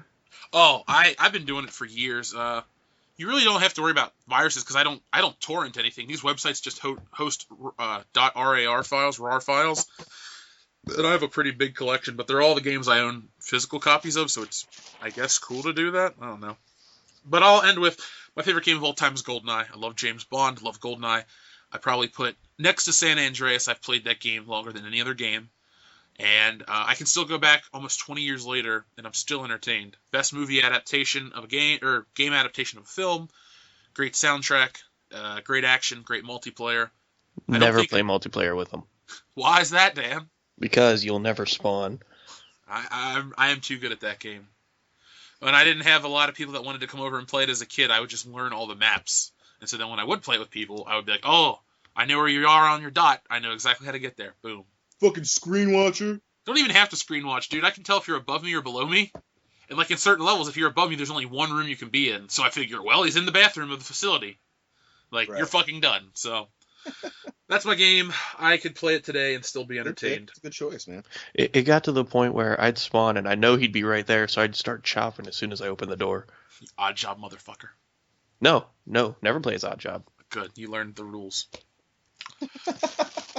Oh, I've been doing it for years. You really don't have to worry about viruses because I don't torrent anything. These websites just host .rar files, RAR files. And I have a pretty big collection, but they're all the games I own physical copies of, so it's, I guess, cool to do that. I don't know. But I'll end with my favorite game of all time is GoldenEye. I love James Bond, love GoldenEye. I probably put next to San Andreas. I've played that game longer than any other game, and I can still go back almost 20 years later, and I'm still entertained. Best movie adaptation of a game, or game adaptation of a film. Great soundtrack, great action, great multiplayer. Never play multiplayer with them. Why is that, Dan? Because you'll never spawn. I am too good at that game. When I didn't have a lot of people that wanted to come over and play it as a kid, I would just learn all the maps. And so then when I would play it with people, I would be like, oh, I know where you are on your dot. I know exactly how to get there. Boom. Fucking screen watcher. Don't even have to screen watch, dude. I can tell if you're above me or below me. And like in certain levels, if you're above me, there's only one room you can be in. So I figure, well, he's in the bathroom of the facility. Like, right. You're fucking done. So that's my game. I could play it today and still be entertained. It's a good choice, man. It got to the point where I'd spawn and I know he'd be right there, so I'd start chopping as soon as I open the door. Odd job, motherfucker. No, never play as Odd Job. Good, you learned the rules.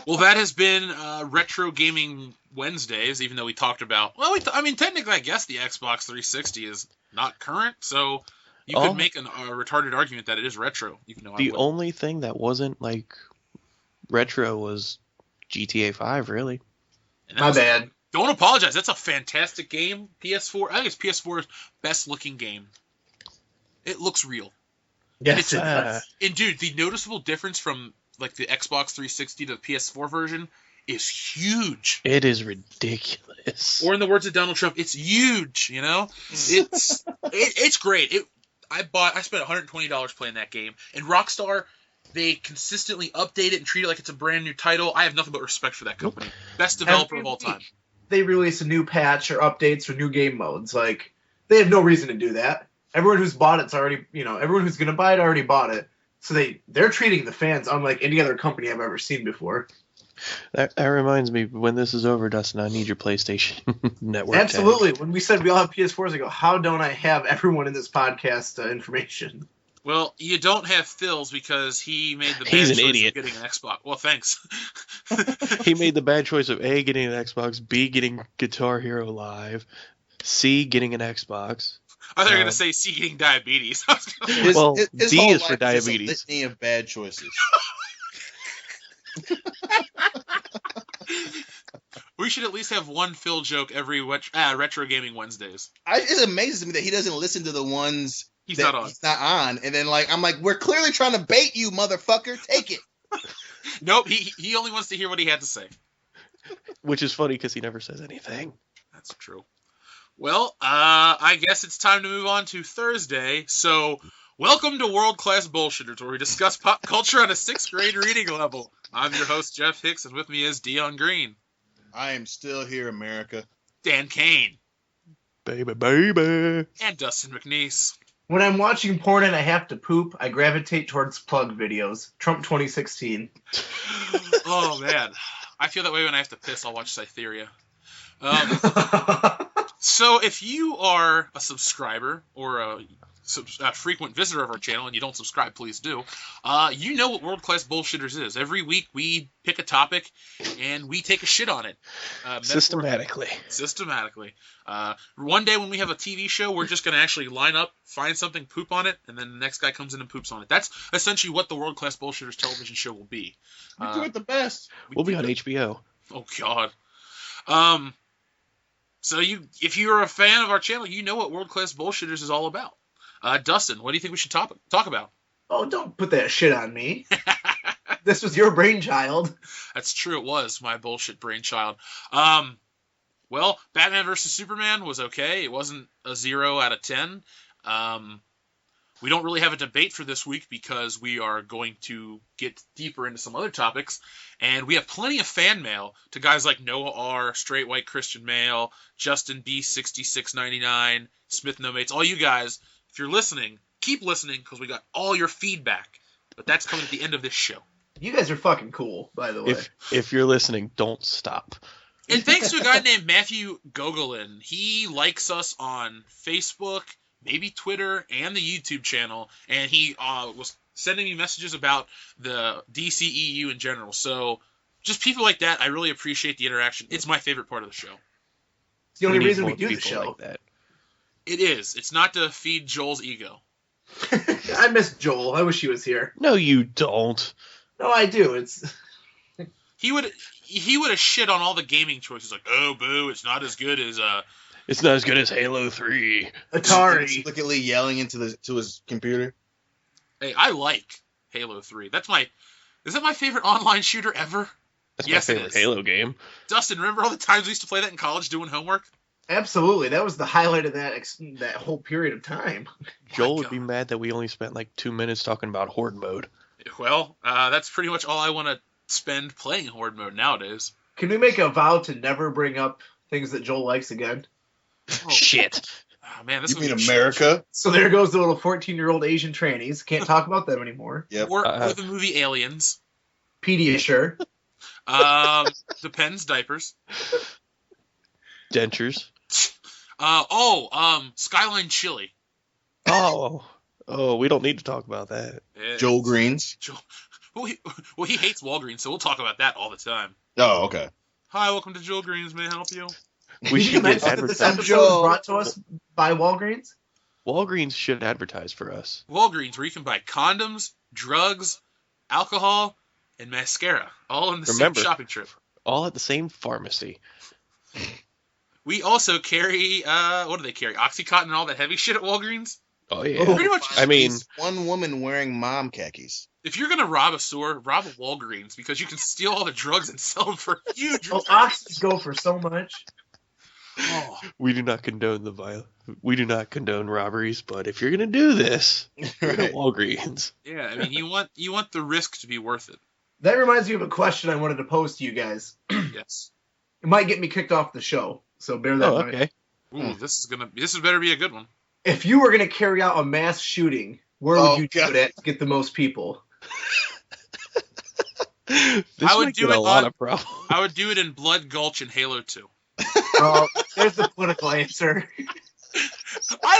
Well, that has been Retro Gaming Wednesdays, even though we talked about... Well, technically, I guess the Xbox 360 is not current, so you could make a retarded argument that it is retro, even though the only thing that wasn't, like, retro was GTA 5, really. My bad. Don't apologize. That's a fantastic game. PS4, I think it's PS4's best-looking game. It looks real. Yes, it does. And, dude, the noticeable difference from... like the Xbox 360 to the PS4 version is huge. It is ridiculous. Or in the words of Donald Trump, it's huge, you know? It's great. I spent $120 playing that game. And Rockstar, they consistently update it and treat it like it's a brand new title. I have nothing but respect for that company. Best developer of all time. They release a new patch or updates or new game modes. Like, they have no reason to do that. Everyone who's bought it's already, everyone who's going to buy it already bought it. So they're treating the fans unlike any other company I've ever seen before. That reminds me, when this is over, Dustin, I need your PlayStation Network. Absolutely. tag. When we said we all have PS4s, I go, how don't I have everyone in this podcast information? Well, you don't have Phil's because he made the bad He's an choice idiot. of getting an Xbox. Well, thanks. He made the bad choice of A, getting an Xbox, B, getting Guitar Hero Live, C, getting an Xbox. I thought you were going to say C, getting diabetes. His D whole is for life diabetes. Just a litany of bad choices. We should at least have one Phil joke every Retro Gaming Wednesdays. It amazes me that he doesn't listen to the ones he's that not on. He's not on. And then, I'm like, we're clearly trying to bait you, motherfucker. Take it. Nope, he only wants to hear what he had to say. Which is funny because he never says anything. That's true. Well, I guess it's time to move on to Thursday. So, welcome to World Class Bullshitters, where we discuss pop culture on a 6th grade reading level. I'm your host, Jeff Hicks, and with me is Dion Green. I am still here, America. Dan Kane. Baby. And Dustin McNeese. When I'm watching porn and I have to poop, I gravitate towards plug videos. Trump 2016. Oh, man. I feel that way when I have to piss. I'll watch Cytheria. So if you are a subscriber or a frequent visitor of our channel and you don't subscribe, please do. You know what World Class Bullshitters is. Every week we pick a topic and we take a shit on it. Systematically. One day when we have a TV show, we're just going to actually line up, find something, poop on it, and then the next guy comes in and poops on it. That's essentially what the World Class Bullshitters television show will be. We do it the best. We'll be on HBO. Oh, God. So if you're a fan of our channel, you know what World Class Bullshitters is all about. Dustin, what do you think we should talk about? Oh, don't put that shit on me. This was your brainchild. That's true. It was my bullshit brainchild. Well, Batman vs. Superman was okay. It wasn't a 0 out of 10. We don't really have a debate for this week because we are going to get deeper into some other topics. And we have plenty of fan mail to guys like Noah R., Straight White Christian Male, Justin B6699, Smith No Mates. All you guys, if you're listening, keep listening because we got all your feedback. But that's coming at the end of this show. You guys are fucking cool, by the way. If you're listening, don't stop. And thanks to a guy named Matthew Gogolin. He likes us on Facebook, maybe Twitter, and the YouTube channel. And he was sending me messages about the DCEU in general. So just people like that, I really appreciate the interaction. It's my favorite part of the show. It's the only reason we do the show. Like that. It is. It's not to feed Joel's ego. I miss Joel. I wish he was here. No, you don't. No, I do. He would have shit on all the gaming choices, like, oh, boo, it's not as good as It's not as good as Halo 3. Atari. Explicitly yelling into his computer. Hey, I like Halo 3. Is that my favorite online shooter ever? That's yes, my favorite Halo game. Dustin, remember all the times we used to play that in college doing homework? Absolutely. That was the highlight of that whole period of time. Joel would be mad that we only spent like 2 minutes talking about Horde mode. Well, that's pretty much all I want to spend playing Horde mode nowadays. Can we make a vow to never bring up things that Joel likes again? Oh, shit. Oh, man, You mean America? So there goes the little 14-year-old Asian trannies. Can't talk about them anymore. Yep. Or the movie Aliens. Pediasure. Depends, diapers. Dentures. Skyline Chili. Oh, we don't need to talk about that. Joel Greens. Well, he hates Walgreens, so we'll talk about that all the time. Oh, okay. Hi, welcome to Joel Greens. May I help you? We Did you should get mention that this advertised. episode is brought to us by Walgreens? Walgreens should advertise for us. Walgreens, where you can buy condoms, drugs, alcohol, and mascara, all in the same shopping trip. All at the same pharmacy. We also carry, what do they carry? OxyContin and all that heavy shit at Walgreens? Oh, yeah. Pretty much. I mean, one woman wearing mom khakis. If you're going to rob a store, rob a Walgreens, because you can steal all the drugs and sell them for huge Oh, Oxys go for so much. Oh. we do not condone we do not condone robberies, but if you're going to do this, go to Walgreens. Yeah, I mean, you want the risk to be worth it. That reminds me of a question I wanted to pose to you guys. Yes. It might get me kicked off the show, so bear that in mind. Okay. Ooh, this better be a good one. If you were going to carry out a mass shooting, where would you do it at to get the most people? I would do it a lot of problems. I would do it in Blood Gulch and Halo 2. Oh, there's the political answer. I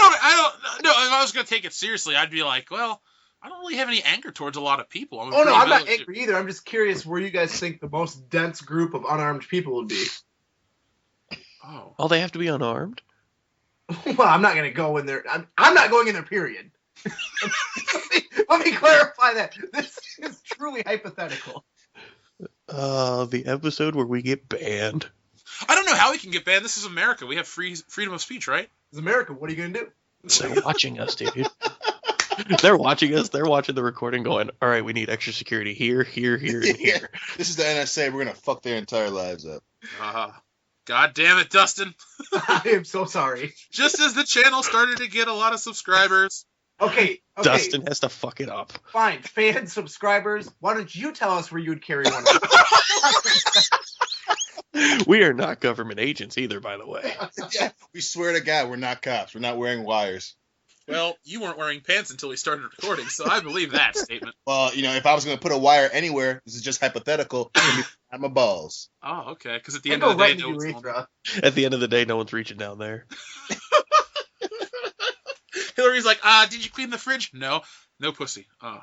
don't know. If I was going to take it seriously, I'd be like, well, I don't really have any anger towards a lot of people. I'm not angry either. I'm just curious where you guys think the most dense group of unarmed people would be. Oh, they have to be unarmed? Well, I'm not going to go in there. I'm not going in there, period. Let me clarify that. This is truly hypothetical. The episode where we get banned. I don't know how we can get banned. This is America. We have freedom of speech, right? It's America. What are you going to do? They're watching us, dude. They're watching us. They're watching the recording going, all right, we need extra security here, and here. This is the NSA. We're going to fuck their entire lives up. God damn it, Dustin. I am so sorry. Just as the channel started to get a lot of subscribers. Okay. Dustin has to fuck it up. Fine. Fans, subscribers, why don't you tell us where you would carry one? We are not government agents either, by the way. Yeah, we swear to God, we're not cops. We're not wearing wires. Well, you weren't wearing pants until we started recording, so I believe that statement. Well, if I was going to put a wire anywhere, this is just hypothetical, at my balls. Oh, okay. Because at the end of the day, no one's going. At the end of the day, no one's reaching down there. Hillary's like, did you clean the fridge? No pussy. Oh.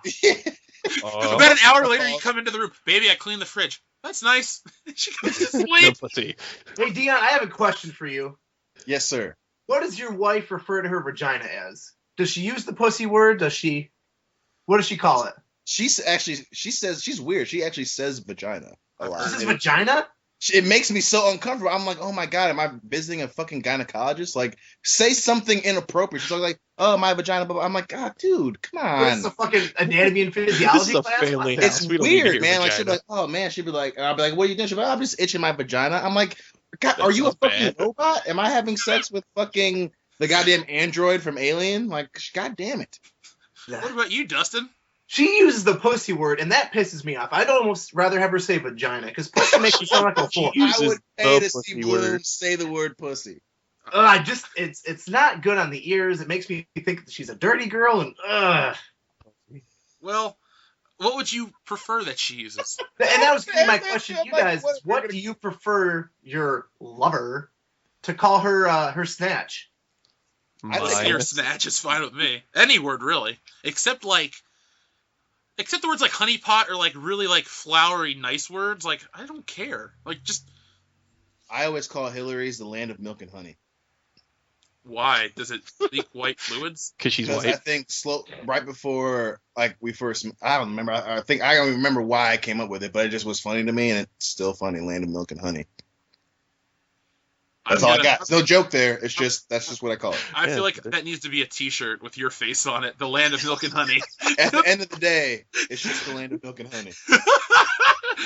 Oh. About an hour later, you come into the room. Baby, I cleaned the fridge. That's nice. She goes to sleep. No pussy. Hey, Dion, I have a question for you. Yes, sir. What does your wife refer to her vagina as? Does she use the pussy word? What does she call it? She says she's weird. She actually says vagina a lot. This is vagina? It makes me so uncomfortable. I'm like, oh my God, am I visiting a fucking gynecologist? Like, say something inappropriate. She's like, oh, my vagina. I'm like, God, dude, come on. This is a fucking anatomy and physiology This is a class? family house. It's We don't need to weird, hear man. Like, vagina. she'd be like, oh man. She'd be like, and I'll be like, what are you doing? She'd be like, I'm just itching my vagina. I'm like, God, That are you a sounds fucking bad. robot? Am I having sex with fucking the goddamn android from Alien? Like, God damn it. What about you, Dustin? She uses the pussy word, and that pisses me off. I'd almost rather have her say vagina, because pussy makes me sound like a fool. Uses I would pay the to see pussy Bloom word. say the word pussy. It's not good on the ears. It makes me think that she's a dirty girl, and Well, What would you prefer that she uses? And that was going to be my question to you guys. What do you prefer your lover to call her snatch? I like your snatch is fine with me. Any word, really. Except the words like honeypot or like really like flowery nice words. Like, I don't care. Like, just... I always call Hillary's the land of milk and honey. Why? Does it leak white fluids? Because she's white? I think right before like we first... I don't remember. I don't remember why I came up with it, but it just was funny to me, and it's still funny. Land of milk and honey. That's all I got. It's no joke there. It's just that's just what I call it. I feel like that needs to be a T-shirt with your face on it. The land of milk and honey. At the end of the day, it's just the land of milk and honey.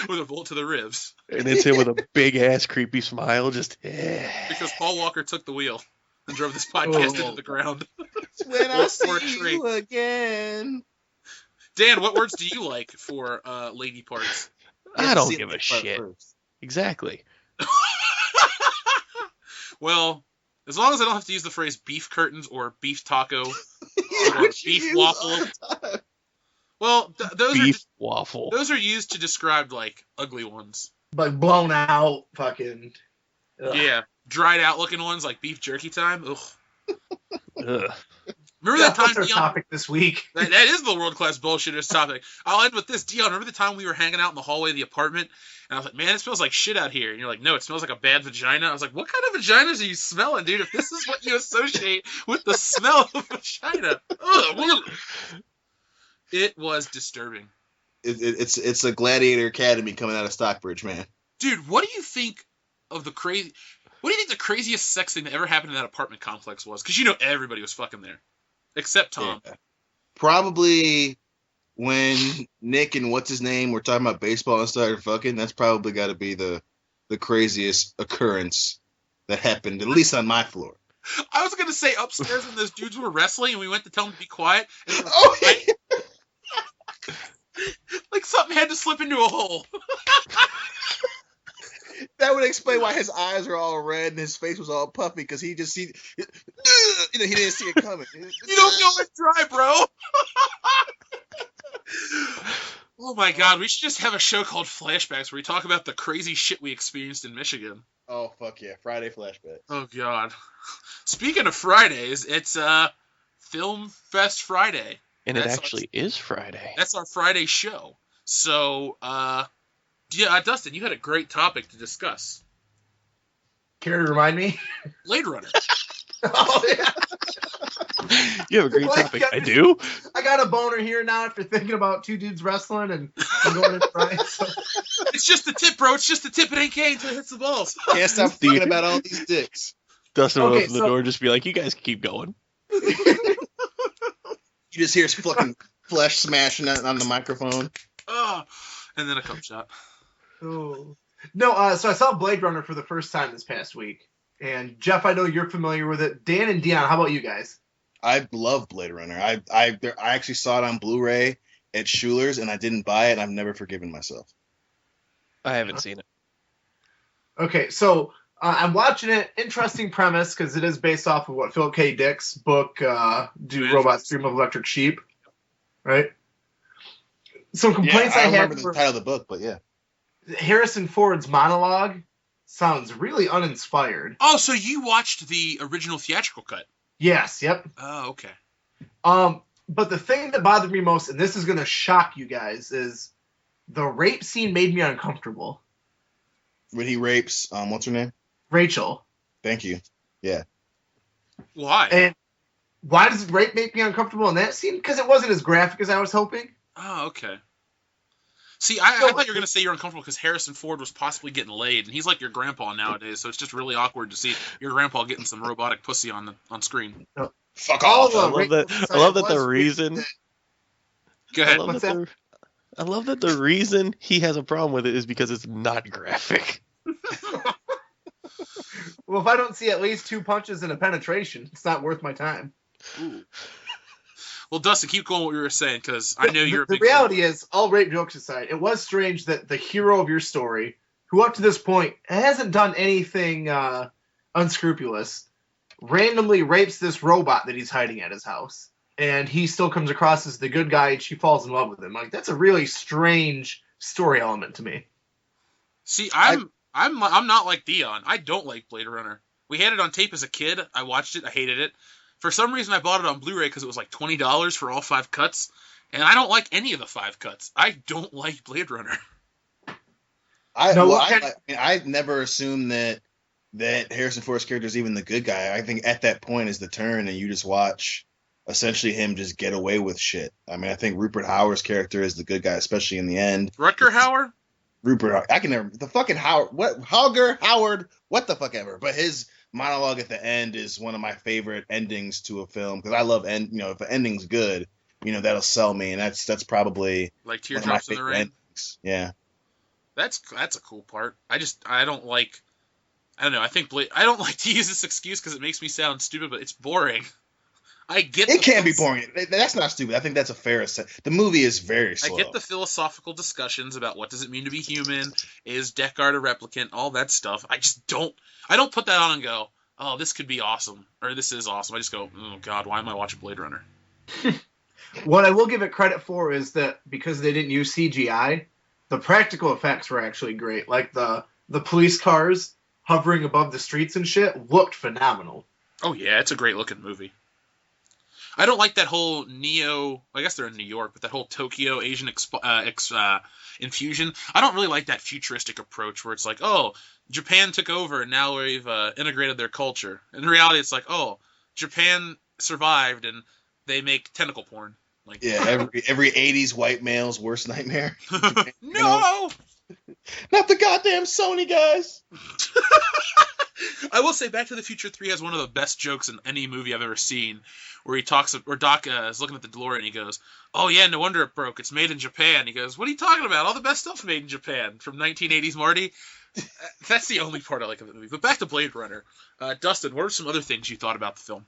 With a bullet to the ribs. And it's him with a big ass creepy smile, just because Paul Walker took the wheel and drove this podcast into the ground. When I see you again. Dan, what words do you like for lady parts? I don't give a shit. Exactly. Well, as long as I don't have to use the phrase beef curtains or beef taco or beef waffle. Well, those are used to describe like ugly ones. Like blown out, fucking. Ugh. Yeah, dried out looking ones like beef jerky time. Ugh. Ugh. Remember that time, Dion? Topic this week. That is the world class bullshitters topic. I'll end with this, Dion. Remember the time we were hanging out in the hallway of the apartment, and I was like, "Man, it smells like shit out here." And you're like, "No, it smells like a bad vagina." I was like, "What kind of vaginas are you smelling, dude? If this is what you associate with the smell of vagina." Ugh. It was disturbing. It's a Gladiator Academy coming out of Stockbridge, man. Dude, what do you think of the crazy? What do you think the craziest sex thing that ever happened in that apartment complex was? Because you know everybody was fucking there, except Tom. Yeah. Probably when Nick and what's his name were talking about baseball and started fucking. That's probably got to be the craziest occurrence that happened, at least on my floor. I was gonna say upstairs when those dudes were wrestling and we went to tell them to be quiet. And like something had to slip into a hole. That would explain why his eyes are all red and his face was all puffy, because he just he didn't see it coming. You don't know it's dry, bro. Oh my god, we should just have a show called Flashbacks where we talk about the crazy shit we experienced in Michigan. Oh fuck yeah, Friday Flashbacks. Oh god. Speaking of Fridays, it's Film Fest Friday. And it actually is Friday. That's our Friday show. So, yeah, Dustin, you had a great topic to discuss. Care to remind me? Blade Runner. Oh, yeah. You have a great topic. I do? I got a boner here now after thinking about two dudes wrestling and going in Friday. So. It's just the tip, bro. It's just the tip. It ain't gay until it hits the balls. Can't stop thinking about all these dicks. Dustin will open the door and just be like, you guys keep going. You just hear fucking flesh smashing on the microphone. Oh, and then a cup shot. Oh. No, so I saw Blade Runner for the first time this past week. And Jeff, I know you're familiar with it. Dan and Dion, how about you guys? I love Blade Runner. I actually saw it on Blu-ray at Schuler's, and I didn't buy it, and I've never forgiven myself. I haven't seen it. Okay, so I'm watching it. Interesting premise, because it is based off of what Philip K. Dick's book, Do Robots Dream of Electric Sheep? Right? Some complaints I remember the title of the book, but yeah. Harrison Ford's monologue sounds really uninspired. Oh, so you watched the original theatrical cut? Yes, yep. Oh, okay. But the thing that bothered me most, and this is going to shock you guys, is the rape scene made me uncomfortable. When he rapes, what's her name? Rachel. Thank you. Yeah. Why? And why does rape make me uncomfortable in that scene? Because it wasn't as graphic as I was hoping. Oh, okay. See, I thought you were going to say you're uncomfortable because Harrison Ford was possibly getting laid, and he's like your grandpa nowadays, so it's just really awkward to see your grandpa getting some robotic pussy on screen. No. Fuck off! I love that the reason... Go ahead. I love that the reason he has a problem with it is because it's not graphic. Well, if I don't see at least 2 punches and a penetration, it's not worth my time. Ooh. Well, Dustin, keep going what you were saying, because I know you're a big The reality is, all rape jokes aside, it was strange that the hero of your story, who up to this point hasn't done anything unscrupulous, randomly rapes this robot that he's hiding at his house. and he still comes across as the good guy, and she falls in love with him. Like, that's a really strange story element to me. See, I'm not like Dion. I don't like Blade Runner. We had it on tape as a kid. I watched it. I hated it. For some reason, I bought it on Blu-ray because it was like $20 for all 5 cuts, and I don't like any of the 5 cuts. I don't like Blade Runner. I never assumed that Harrison Ford's character is even the good guy. I think at that point is the turn, and you just watch essentially him just get away with shit. I mean, I think Rupert Hauer's character is the good guy, especially in the end. Rutger Hauer? Rupert, I can never, the fucking Howard, Howard, what the fuck ever. But his monologue at the end is one of my favorite endings to a film, because I love if an ending's good, that'll sell me, and that's probably like Teardrops in the Rain. Endings. Yeah, that's a cool part. I don't know. I don't like to use this excuse because it makes me sound stupid, but it's boring. I get it can be boring. That's not stupid. I think that's a fair assessment. The movie is very slow. I get the philosophical discussions about what does it mean to be human, is Deckard a replicant, all that stuff. I don't put that on and go, oh, this could be awesome, or this is awesome. I just go, oh god, why am I watching Blade Runner? What I will give it credit for is that because they didn't use CGI, the practical effects were actually great. Like the police cars hovering above the streets and shit looked phenomenal. Oh yeah, it's a great looking movie. I don't like that whole Neo. I guess they're in New York, but that whole Tokyo Asian infusion. I don't really like that futuristic approach where it's like, oh, Japan took over and now we've integrated their culture. In reality, it's like, oh, Japan survived and they make tentacle porn. Like, yeah, every 80s white male's worst nightmare. No, not the goddamn Sony guys. I will say Back to the Future 3 has one of the best jokes in any movie I've ever seen, where Doc is looking at the DeLorean and he goes, oh yeah, no wonder it broke. It's made in Japan. He goes, what are you talking about? All the best stuff's made in Japan from 1980s Marty. That's the only part I like of the movie. But back to Blade Runner. Dustin, what are some other things you thought about the film?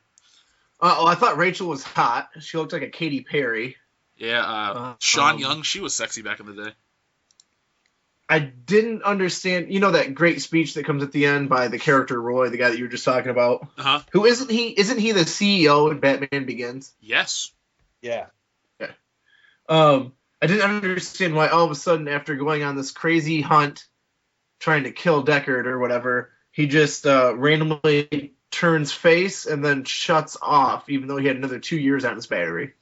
I thought Rachel was hot. She looked like a Katy Perry. Yeah, Sean Young, she was sexy back in the day. I didn't understand, that great speech that comes at the end by the character Roy, the guy that you were just talking about. Uh-huh. Who isn't he the CEO in Batman Begins? Yes. Yeah. Okay. I didn't understand why all of a sudden, after going on this crazy hunt, trying to kill Deckard or whatever, he just randomly turns face and then shuts off, even though he had another 2 years on his battery.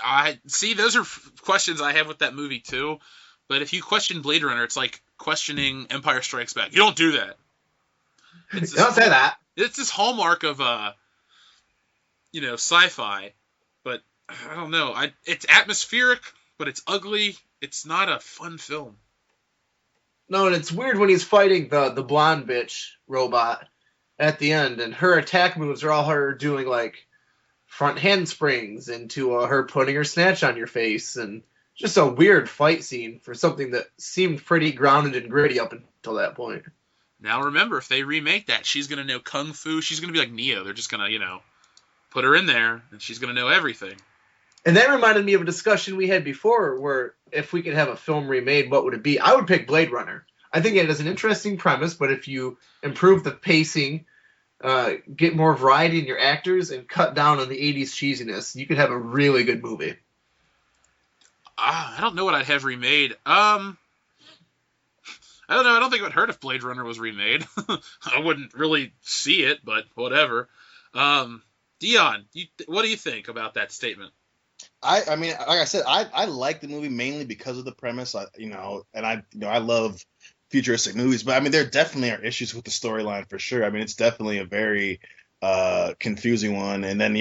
I see. Those are questions I have with that movie too. But if you question Blade Runner, it's like questioning Empire Strikes Back. You don't do that. Don't say that. It's this hallmark of sci-fi. But I don't know. It's atmospheric, but it's ugly. It's not a fun film. No, and it's weird when he's fighting the blonde bitch robot at the end, and her attack moves are all her doing like front handsprings into her putting her snatch on your face, and just a weird fight scene for something that seemed pretty grounded and gritty up until that point. Now remember, if they remake that, she's going to know Kung Fu. She's going to be like Neo. They're just going to, put her in there, and she's going to know everything. And that reminded me of a discussion we had before where if we could have a film remade, what would it be? I would pick Blade Runner. I think it has an interesting premise, but if you improve the pacing, get more variety in your actors, and cut down on the 80s cheesiness, you could have a really good movie. I don't know what I'd have remade. I don't know. I don't think it would hurt if Blade Runner was remade. I wouldn't really see it, but whatever. Dion, what do you think about that statement? I mean, like I said, I like the movie mainly because of the premise. I love futuristic movies, but I mean, there definitely are issues with the storyline for sure. I mean, it's definitely a very confusing one. And then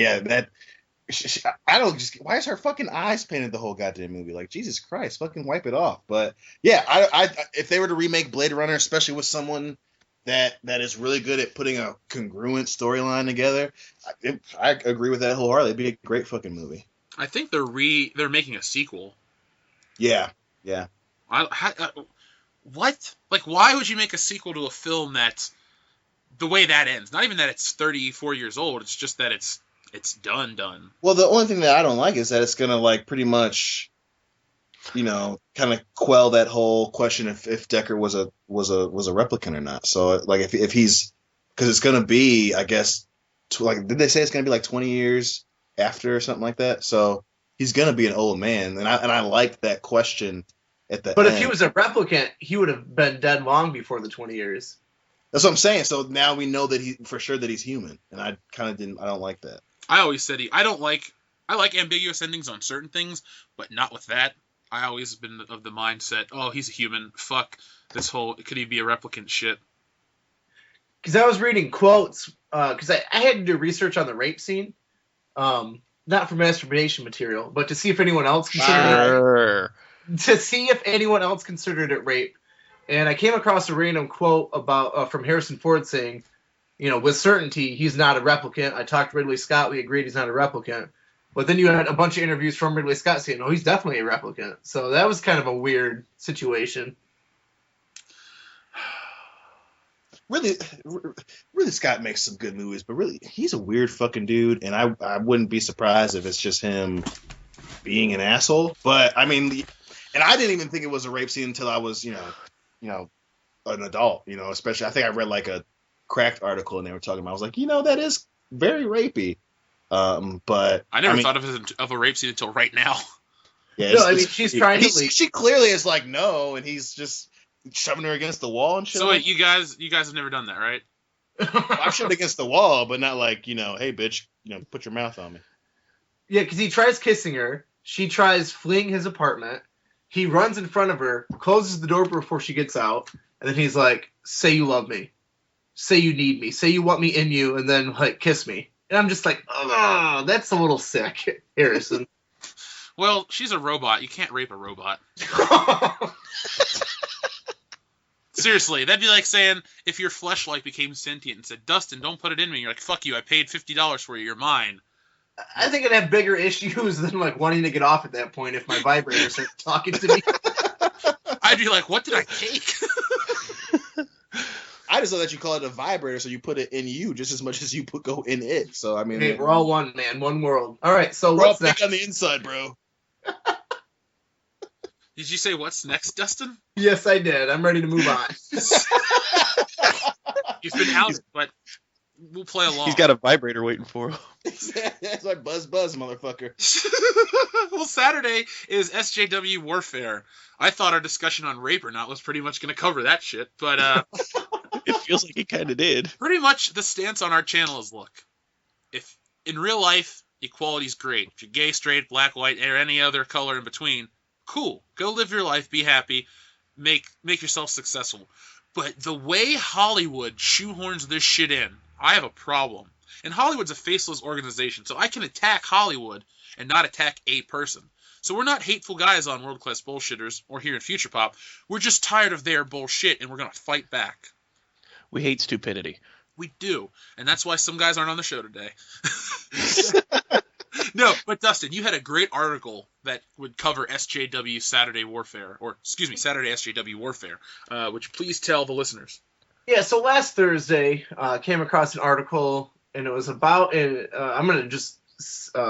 why is her fucking eyes painted the whole goddamn movie? Like, Jesus Christ, fucking wipe it off. But yeah, I if they were to remake Blade Runner, especially with someone that is really good at putting a congruent storyline together, I agree with that wholeheartedly. It'd be a great fucking movie. I think they're making a sequel. Yeah. What? Like, why would you make a sequel to a film that's the way that ends? Not even that it's 34 years old. It's just that it's done. Well, the only thing that I don't like is that it's gonna like pretty much, kind of quell that whole question if Deckard was a replicant or not. So like if he's, because it's gonna be, I guess, did they say it's gonna be like 20 years after or something like that? So he's gonna be an old man, and I liked that question at the end. But if he was a replicant, he would have been dead long before the 20 years. That's what I'm saying. So now we know that for sure that he's human, and I don't like that. I always said I like ambiguous endings on certain things, but not with that. I always been of the mindset, oh, he's a human. Fuck this whole could he be a replicant shit. Because I was reading quotes, because I had to do research on the rape scene, not for masturbation material, but to see if anyone else considered it rape. And I came across a random quote about from Harrison Ford saying, with certainty, he's not a replicant. I talked to Ridley Scott. We agreed he's not a replicant. But then you had a bunch of interviews from Ridley Scott saying, no, he's definitely a replicant. So that was kind of a weird situation. Really Scott makes some good movies, but really, he's a weird fucking dude, and I wouldn't be surprised if it's just him being an asshole. But, I mean, and I didn't even think it was a rape scene until I was, an adult, especially, I think I read like a Cracked article, and they were talking about, I was like, that is very rapey. But I never thought of a rape scene until right now. Yeah, no, she's trying to leak. She clearly is like no, and he's just shoving her against the wall and shit. So wait, you guys have never done that, right? Well, I've shoved against the wall, but not like hey bitch, put your mouth on me. Yeah, because he tries kissing her. She tries fleeing his apartment. He runs in front of her, closes the door before she gets out, and then he's like, "Say you love me, say you need me, say you want me in you, and then kiss me." And I'm just like, oh, that's a little sick, Harrison. Well, she's a robot. You can't rape a robot. Seriously, that'd be like saying if your fleshlight became sentient and said, Dustin, don't put it in me. You're like, fuck you, I paid $50 for you. You're mine. I think I'd have bigger issues than wanting to get off at that point if my vibrator started talking to me. I'd be like, what did I take? I just know that you call it a vibrator, so you put it in you just as much as you go in it. So I mean, hey, we're all one, man, one world. All right, so we're what's all next on the inside, bro? Did you say what's next, Dustin? Yes, I did. I'm ready to move on. He's been out, but we'll play along. He's got a vibrator waiting for him. That's like buzz, motherfucker. Well, Saturday is SJWarfare. I thought our discussion on rape or not was pretty much going to cover that shit, but it feels like it kind of did. Pretty much the stance on our channel is, look, if in real life equality's great, if you're gay, straight, black, white, or any other color in between, cool. Go live your life, be happy, make yourself successful. But the way Hollywood shoehorns this shit in, I have a problem. And Hollywood's a faceless organization, so I can attack Hollywood and not attack a person. So we're not hateful guys on World Class Bullshitters or here in Future Pop. We're just tired of their bullshit, and we're going to fight back. We hate stupidity. We do. And that's why some guys aren't on the show today. No, but Dustin, you had a great article that would cover SJW Saturday Warfare, or excuse me, Saturday SJW Warfare. Would you please tell the listeners? Yeah, so last Thursday, came across an article, and it was about, I'm going to just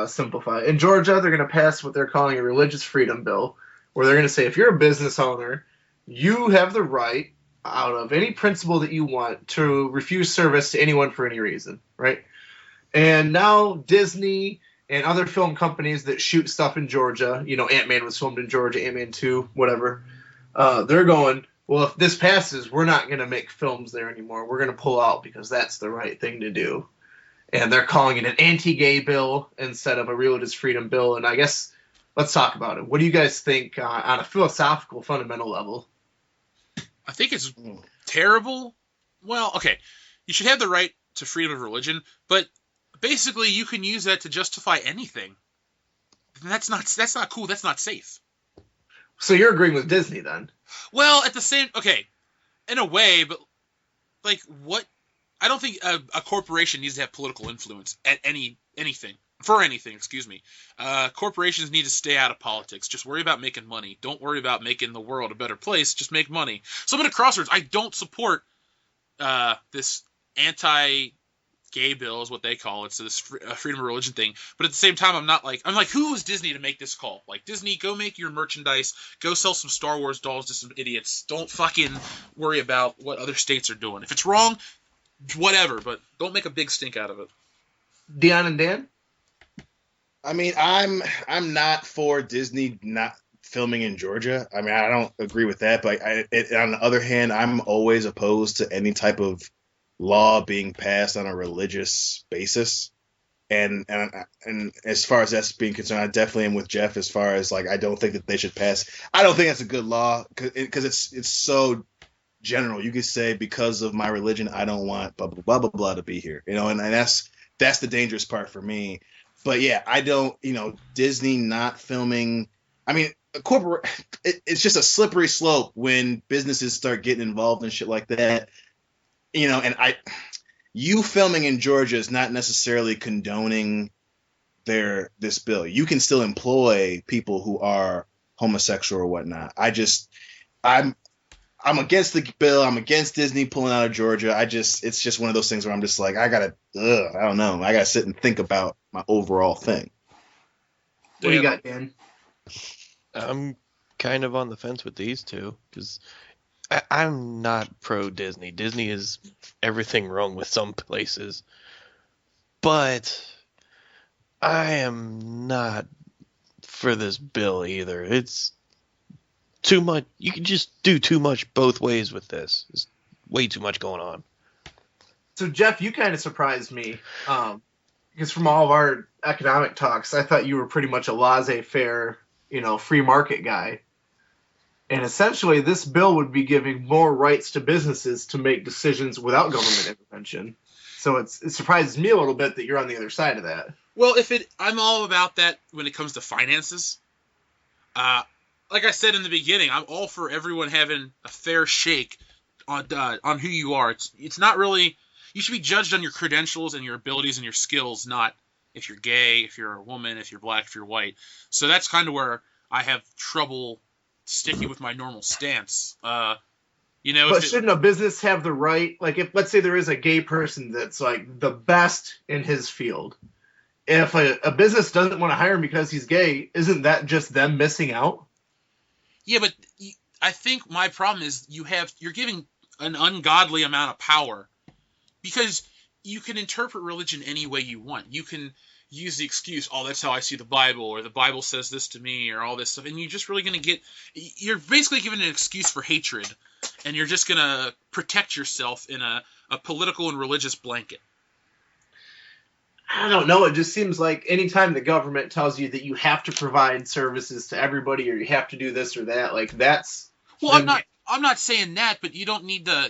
simplify. In Georgia, they're going to pass what they're calling a religious freedom bill, where they're going to say if you're a business owner, you have the right, out of any principle that you want, to refuse service to anyone for any reason, right? And now Disney and other film companies that shoot stuff in Georgia, Ant-Man was filmed in Georgia, Ant-Man 2, whatever, they're going, well, if this passes, we're not going to make films there anymore. We're going to pull out because that's the right thing to do. And they're calling it an anti-gay bill instead of a religious freedom bill. And I guess let's talk about it. What do you guys think on a philosophical, fundamental level? I think it's terrible. Well, okay, you should have the right to freedom of religion, but basically you can use that to justify anything. That's not cool. That's not safe. So you're agreeing with Disney then? Well, in a way, but like what? I don't think a corporation needs to have political influence at anything. Excuse me. Corporations need to stay out of politics. Just worry about making money. Don't worry about making the world a better place. Just make money. So I'm at a crossroads. I don't support this anti-gay bill is what they call it. So this freedom of religion thing. But at the same time, I'm like, who is Disney to make this call? Like, Disney, go make your merchandise. Go sell some Star Wars dolls to some idiots. Don't fucking worry about what other states are doing. If it's wrong, whatever. But don't make a big stink out of it. Dion and Dan? I mean, I'm not for Disney not filming in Georgia. I mean, I don't agree with that, but on the other hand, I'm always opposed to any type of law being passed on a religious basis. And as far as that's being concerned, I definitely am with Jeff as far as like I don't think that they should pass. I don't think that's a good law because it's so general. You could say because of my religion, I don't want blah blah blah blah blah to be here. And that's the dangerous part for me. But yeah, I don't. Disney not filming. I mean, it's just a slippery slope when businesses start getting involved in shit like that. You filming in Georgia is not necessarily condoning this bill. You can still employ people who are homosexual or whatnot. I'm against the bill. I'm against Disney pulling out of Georgia. It's just one of those things where I'm just like, I don't know. I gotta sit and think about my overall thing. What do you got, Dan? I'm kind of on the fence with these two because I'm not pro Disney. Disney is everything wrong with some places, but I am not for this bill either. It's too much. You can just do too much both ways with this. There's way too much going on. So, Jeff, you kind of surprised me because from all of our economic talks, I thought you were pretty much a laissez-faire, free market guy. And essentially, this bill would be giving more rights to businesses to make decisions without government intervention. So it surprises me a little bit that you're on the other side of that. Well, I'm all about that when it comes to finances. Like I said in the beginning, I'm all for everyone having a fair shake on who you are. It's not really. You should be judged on your credentials and your abilities and your skills, not if you're gay, if you're a woman, if you're black, if you're white. So that's kind of where I have trouble sticking with my normal stance. But shouldn't a business have the right, like if let's say there is a gay person that's like the best in his field, if a business doesn't want to hire him because he's gay, isn't that just them missing out? Yeah, but I think my problem is you're giving an ungodly amount of power because you can interpret religion any way you want. You can use the excuse, oh, that's how I see the Bible, or the Bible says this to me, or all this stuff, and you're just really going to you're basically giving an excuse for hatred, and you're just going to protect yourself in a political and religious blanket. I don't know. It just seems like anytime the government tells you that you have to provide services to everybody, or you have to do this or that, like that's. Well, I'm not saying that, but you don't need to.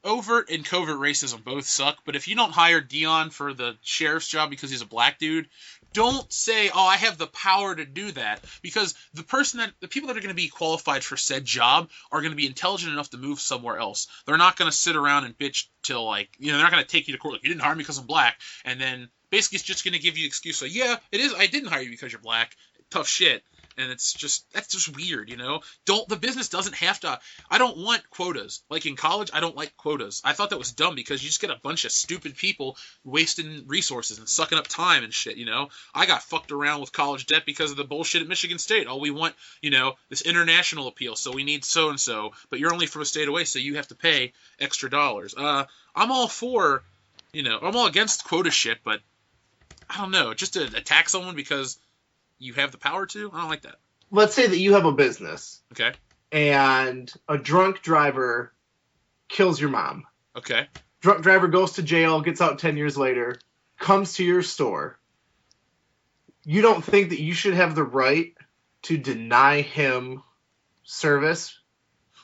Overt and covert racism both suck, but if you don't hire Dion for the sheriff's job because he's a black dude, don't say, oh, I have the power to do that, because the people that are going to be qualified for said job are going to be intelligent enough to move somewhere else. They're not going to sit around and bitch till they're not going to take you to court like, you didn't hire me because I'm black, and then basically it's just going to give you an excuse like, yeah, it is, I didn't hire you because you're black. Tough shit. And that's just weird, the business doesn't have to. I don't want quotas. Like in college, I don't like quotas. I thought that was dumb because you just get a bunch of stupid people wasting resources and sucking up time and shit, I got fucked around with college debt because of the bullshit at Michigan State. Oh, we want, this international appeal, so we need so-and-so, but you're only from a state away, so you have to pay extra dollars. I'm all for, I'm all against quota shit, but I don't know, just to attack someone because you have the power to? I don't like that. Let's say that you have a business. Okay. And a drunk driver kills your mom. Okay. Drunk driver goes to jail, gets out 10 years later, comes to your store. You don't think that you should have the right to deny him service?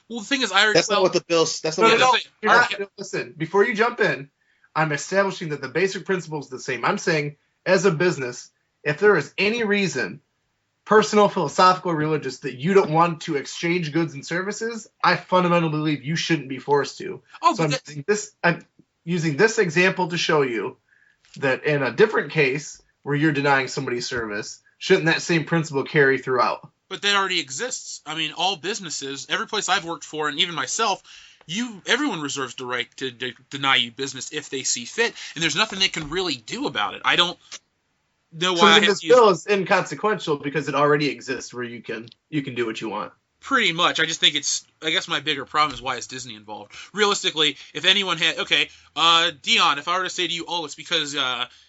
Well, the thing is, that's not what the bill's. That's not what the bill. Listen, before you jump in, I'm establishing that the basic principle is the same. I'm saying, as a business, if there is any reason, personal, philosophical, religious, that you don't want to exchange goods and services, I fundamentally believe you shouldn't be forced to. I'm using this example to show you that in a different case where you're denying somebody's service, shouldn't that same principle carry throughout? But that already exists. I mean, all businesses, every place I've worked for, and even myself, everyone reserves the right to deny you business if they see fit, and there's nothing they can really do about it. I don't. So this bill is inconsequential because it already exists where you can do what you want. Pretty much. I just think I guess my bigger problem is why is Disney involved. Realistically, if anyone had, okay, Dion, if I were to say to you, oh, it's because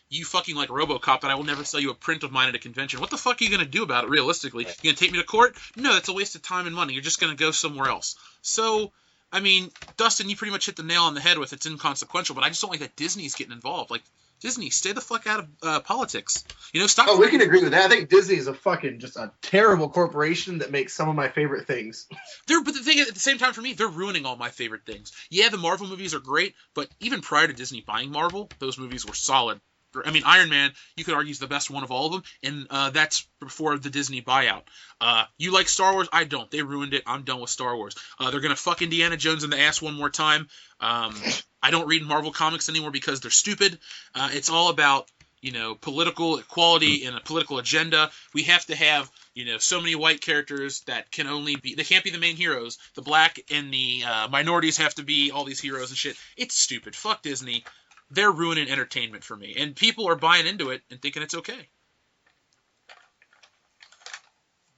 you fucking like RoboCop that I will never sell you a print of mine at a convention, what the fuck are you going to do about it, realistically? You going to take me to court? No, that's a waste of time and money. You're just going to go somewhere else. So, I mean, Dustin, you pretty much hit the nail on the head with it's inconsequential, but I just don't like that Disney's getting involved. Like, Disney, stay the fuck out of politics. You know, stop. Oh, we can agree with that. I think Disney is a fucking just a terrible corporation that makes some of my favorite things. But the thing is, at the same time, for me, they're ruining all my favorite things. Yeah, the Marvel movies are great, but even prior to Disney buying Marvel, those movies were solid. I mean, Iron Man, you could argue is the best one of all of them, and that's before the Disney buyout. You like Star Wars? I don't. They ruined it. I'm done with Star Wars. They're going to fuck Indiana Jones in the ass one more time. I don't read Marvel comics anymore because they're stupid. It's all about, you know, political equality and a political agenda. We have to have, you know, so many white characters that can only be, they can't be the main heroes. The black and the minorities have to be all these heroes and shit. It's stupid. Fuck Disney. They're ruining entertainment for me. And people are buying into it and thinking it's okay.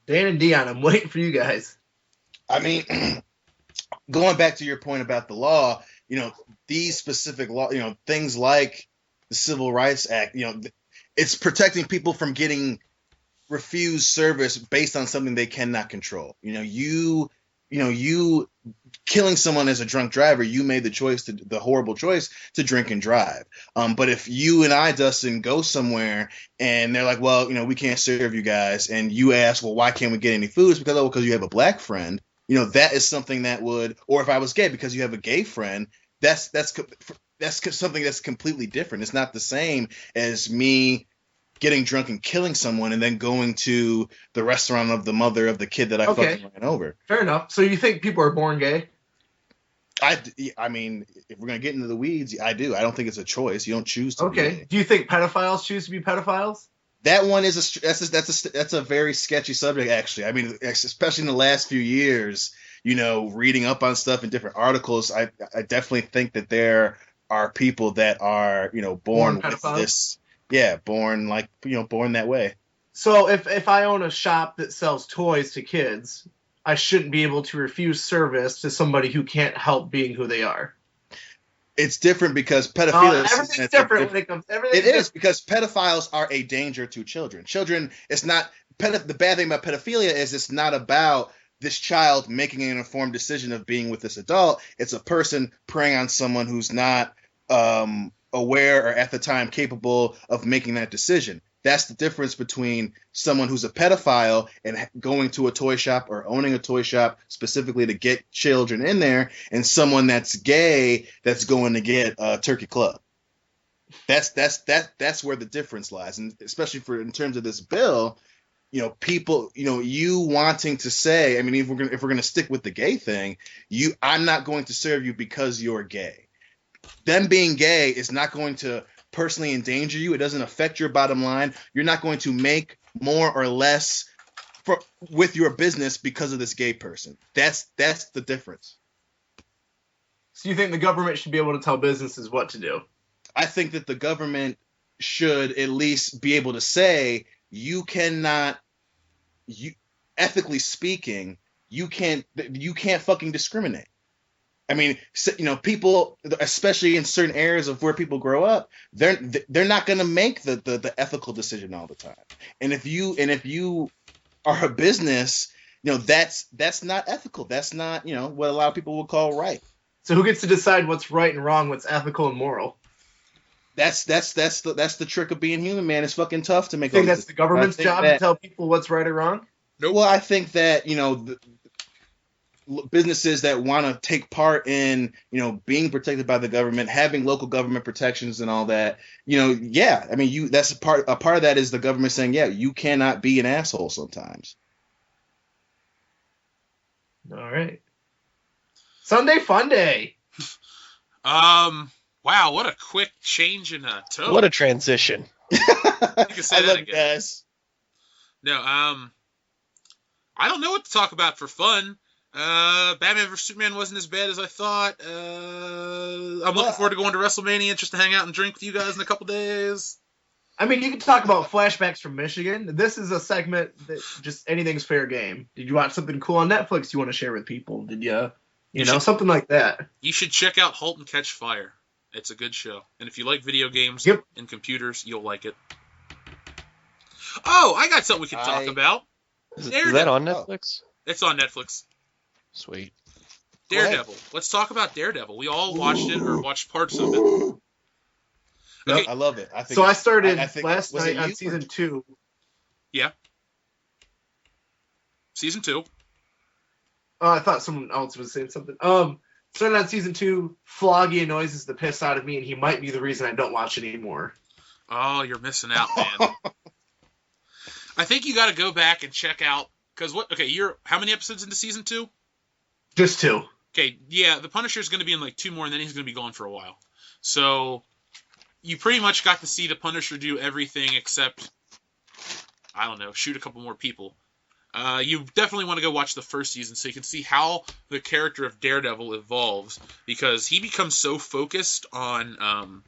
Dan and Dion, I'm waiting for you guys. I mean, going back to your point about the law, you know, these specific law, you know, things like the Civil Rights Act, you know, it's protecting people from getting refused service based on something they cannot control. You killing someone as a drunk driver, you made the horrible choice to drink and drive. But if you and I, Dustin, go somewhere and they're like, well, you know, we can't serve you guys, and you ask, well, why can't we get any food? It's because you have a black friend. You know, that is something that would, or if I was gay, because you have a gay friend, that's something that's completely different. It's not the same as me getting drunk and killing someone and then going to the restaurant of the mother of the kid that I fucking ran over. Fair enough. So you think people are born gay? I mean, if we're gonna get into the weeds, I do. I don't think it's a choice. You don't choose to. Okay. Be gay. Do you think pedophiles choose to be pedophiles? That one is that's a very sketchy subject, actually. I mean, especially in the last few years, you know, reading up on stuff in different articles, I definitely think that there are people that are, you know, born with this. Yeah, born that way. So if I own a shop that sells toys to kids, I shouldn't be able to refuse service to somebody who can't help being who they are. It's different because pedophilia. Everything's different when it comes. It is because pedophiles are a danger to children. Children, it's not. The bad thing about pedophilia is it's not about this child making an informed decision of being with this adult. It's a person preying on someone who's not aware or at the time capable of making that decision. That's the difference between someone who's a pedophile and going to a toy shop or owning a toy shop specifically to get children in there, and someone that's gay that's going to get a turkey club. That's where the difference lies, and especially in terms of this bill, you know, people, you know, you wanting to say, I mean, if we're gonna stick with the gay thing, I'm not going to serve you because you're gay. Them being gay is not going to personally endanger you. It doesn't affect your bottom line. You're not going to make more or less with your business because of this gay person. That's the difference. So you think the government should be able to tell businesses what to do? I think that the government should at least be able to say, you cannot, ethically speaking, you can't fucking discriminate. I mean, you know, people, especially in certain areas of where people grow up, they're not going to make the ethical decision all the time. And if you are a business, you know, that's not ethical. That's not, you know, what a lot of people would call right. So who gets to decide what's right and wrong, what's ethical and moral? That's the trick of being human, man. It's fucking tough to make. You think that's the government's job to tell people what's right or wrong? No. Well, I think that, you know, businesses that want to take part in, you know, being protected by the government, having local government protections and all that, you know, yeah. I mean, that's a part of that is the government saying, yeah, you cannot be an asshole sometimes. All right. Sunday Funday. Wow, what a quick change in tone. What a transition. You can say that again. Guys. No, I don't know what to talk about for fun. Batman vs Superman wasn't as bad as I thought. I'm looking forward to going to WrestleMania just to hang out and drink with you guys in a couple days. I mean, you can talk about flashbacks from Michigan. This is a segment that just anything's fair game. Did you watch something cool on Netflix you want to share with people? Did you know, something like that? You should check out *Halt and Catch Fire*. It's a good show. And if you like video games and computers, you'll like it. Oh, I got something we can talk about. Is that on Netflix? It's on Netflix. Sweet. Daredevil. Let's talk about Daredevil. We all watched it or watched parts of it. Okay. I love it. I started last night on season 2. Yeah. Season 2. Oh, I thought someone else was saying something. Started on season 2. Floggy annoys the piss out of me, and he might be the reason I don't watch it anymore. Oh, you're missing out, man. I think you got to go back and check out because you're how many episodes into season 2? Just 2. Okay, yeah, the Punisher's going to be in like 2 more, and then he's going to be gone for a while. So you pretty much got to see the Punisher do everything except, I don't know, shoot a couple more people. You definitely want to go watch the first season so you can see how the character of Daredevil evolves, because he becomes so focused on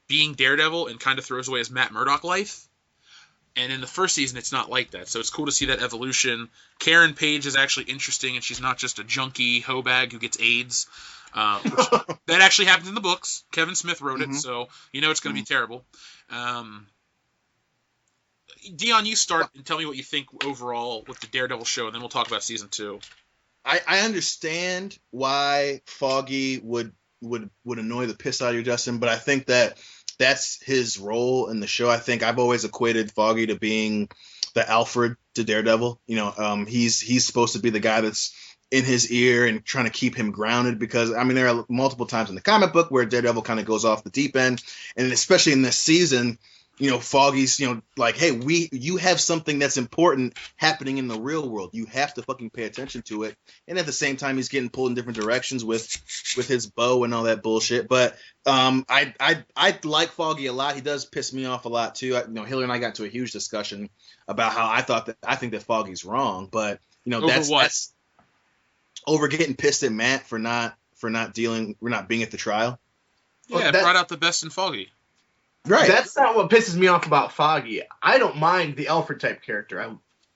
being Daredevil and kind of throws away his Matt Murdock life. And in the first season, it's not like that. So it's cool to see that evolution. Karen Page is actually interesting, and she's not just a junkie hoe bag who gets AIDS. That actually happens in the books. Kevin Smith wrote it, so you know it's going to be terrible. Dion, you start and tell me what you think overall with the Daredevil show, and then we'll talk about season 2. I understand why Foggy would annoy the piss out of you, Justin, but I think that's his role in the show. I think I've always equated Foggy to being the Alfred to Daredevil. You know, he's supposed to be the guy that's in his ear and trying to keep him grounded, because I mean there are multiple times in the comic book where Daredevil kind of goes off the deep end, and especially in this season, you know, Foggy's, you know, like, hey, you have something that's important happening in the real world. You have to fucking pay attention to it. And at the same time, he's getting pulled in different directions with his bow and all that bullshit. But I like Foggy a lot. He does piss me off a lot too. Hillary and I got into a huge discussion about how I think that Foggy's wrong, but you know, that's over getting pissed at Matt for not being at the trial. Yeah, it brought out the best in Foggy. Right. That's not what pisses me off about Foggy. I don't mind the Alfred type character.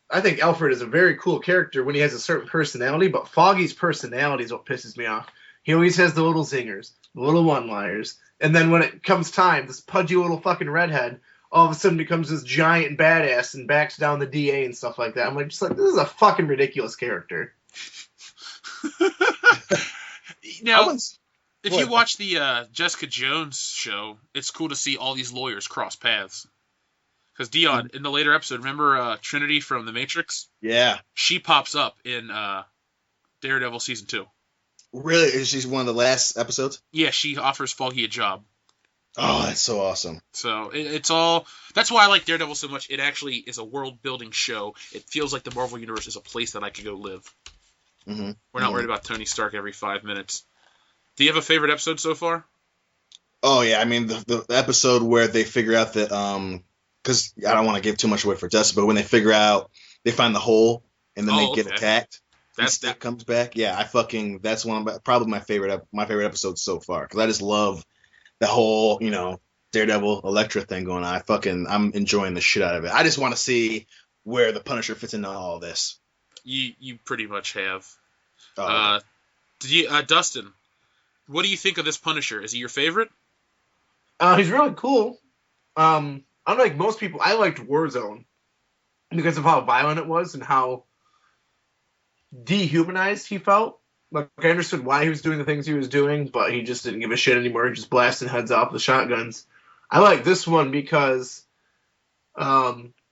I think Alfred is a very cool character when he has a certain personality, but Foggy's personality is what pisses me off. He always has the little zingers, the little one-liners, and then when it comes time, this pudgy little fucking redhead all of a sudden becomes this giant badass and backs down the DA and stuff like that. I'm like, this is a fucking ridiculous character. Now, if you watch the Jessica Jones show, it's cool to see all these lawyers cross paths. Because Dion, in the later episode, remember Trinity from The Matrix? Yeah. She pops up in Daredevil Season 2. Really? Is she one of the last episodes? Yeah, she offers Foggy a job. Oh, that's so awesome. So it's all... That's why I like Daredevil so much. It actually is a world-building show. It feels like the Marvel Universe is a place that I could go live. Mm-hmm. We're not worried about Tony Stark every 5 minutes. Do you have a favorite episode so far? Oh, yeah. I mean, the episode where they figure out that... because I don't want to give too much away for Justin, but when they figure out... They find the hole, and then they get attacked. That comes back. Yeah, that's one of probably my favorite episodes so far, because I just love the whole, you know, Daredevil Elektra thing going on. I'm enjoying the shit out of it. I just want to see where the Punisher fits into all this. You pretty much have. Oh, Dustin, what do you think of this Punisher? Is he your favorite? He's really cool. Unlike most people, I liked Warzone because of how violent it was and how dehumanized he felt. Like, I understood why he was doing the things he was doing, but he just didn't give a shit anymore. He just blasting heads off with shotguns. I like this one because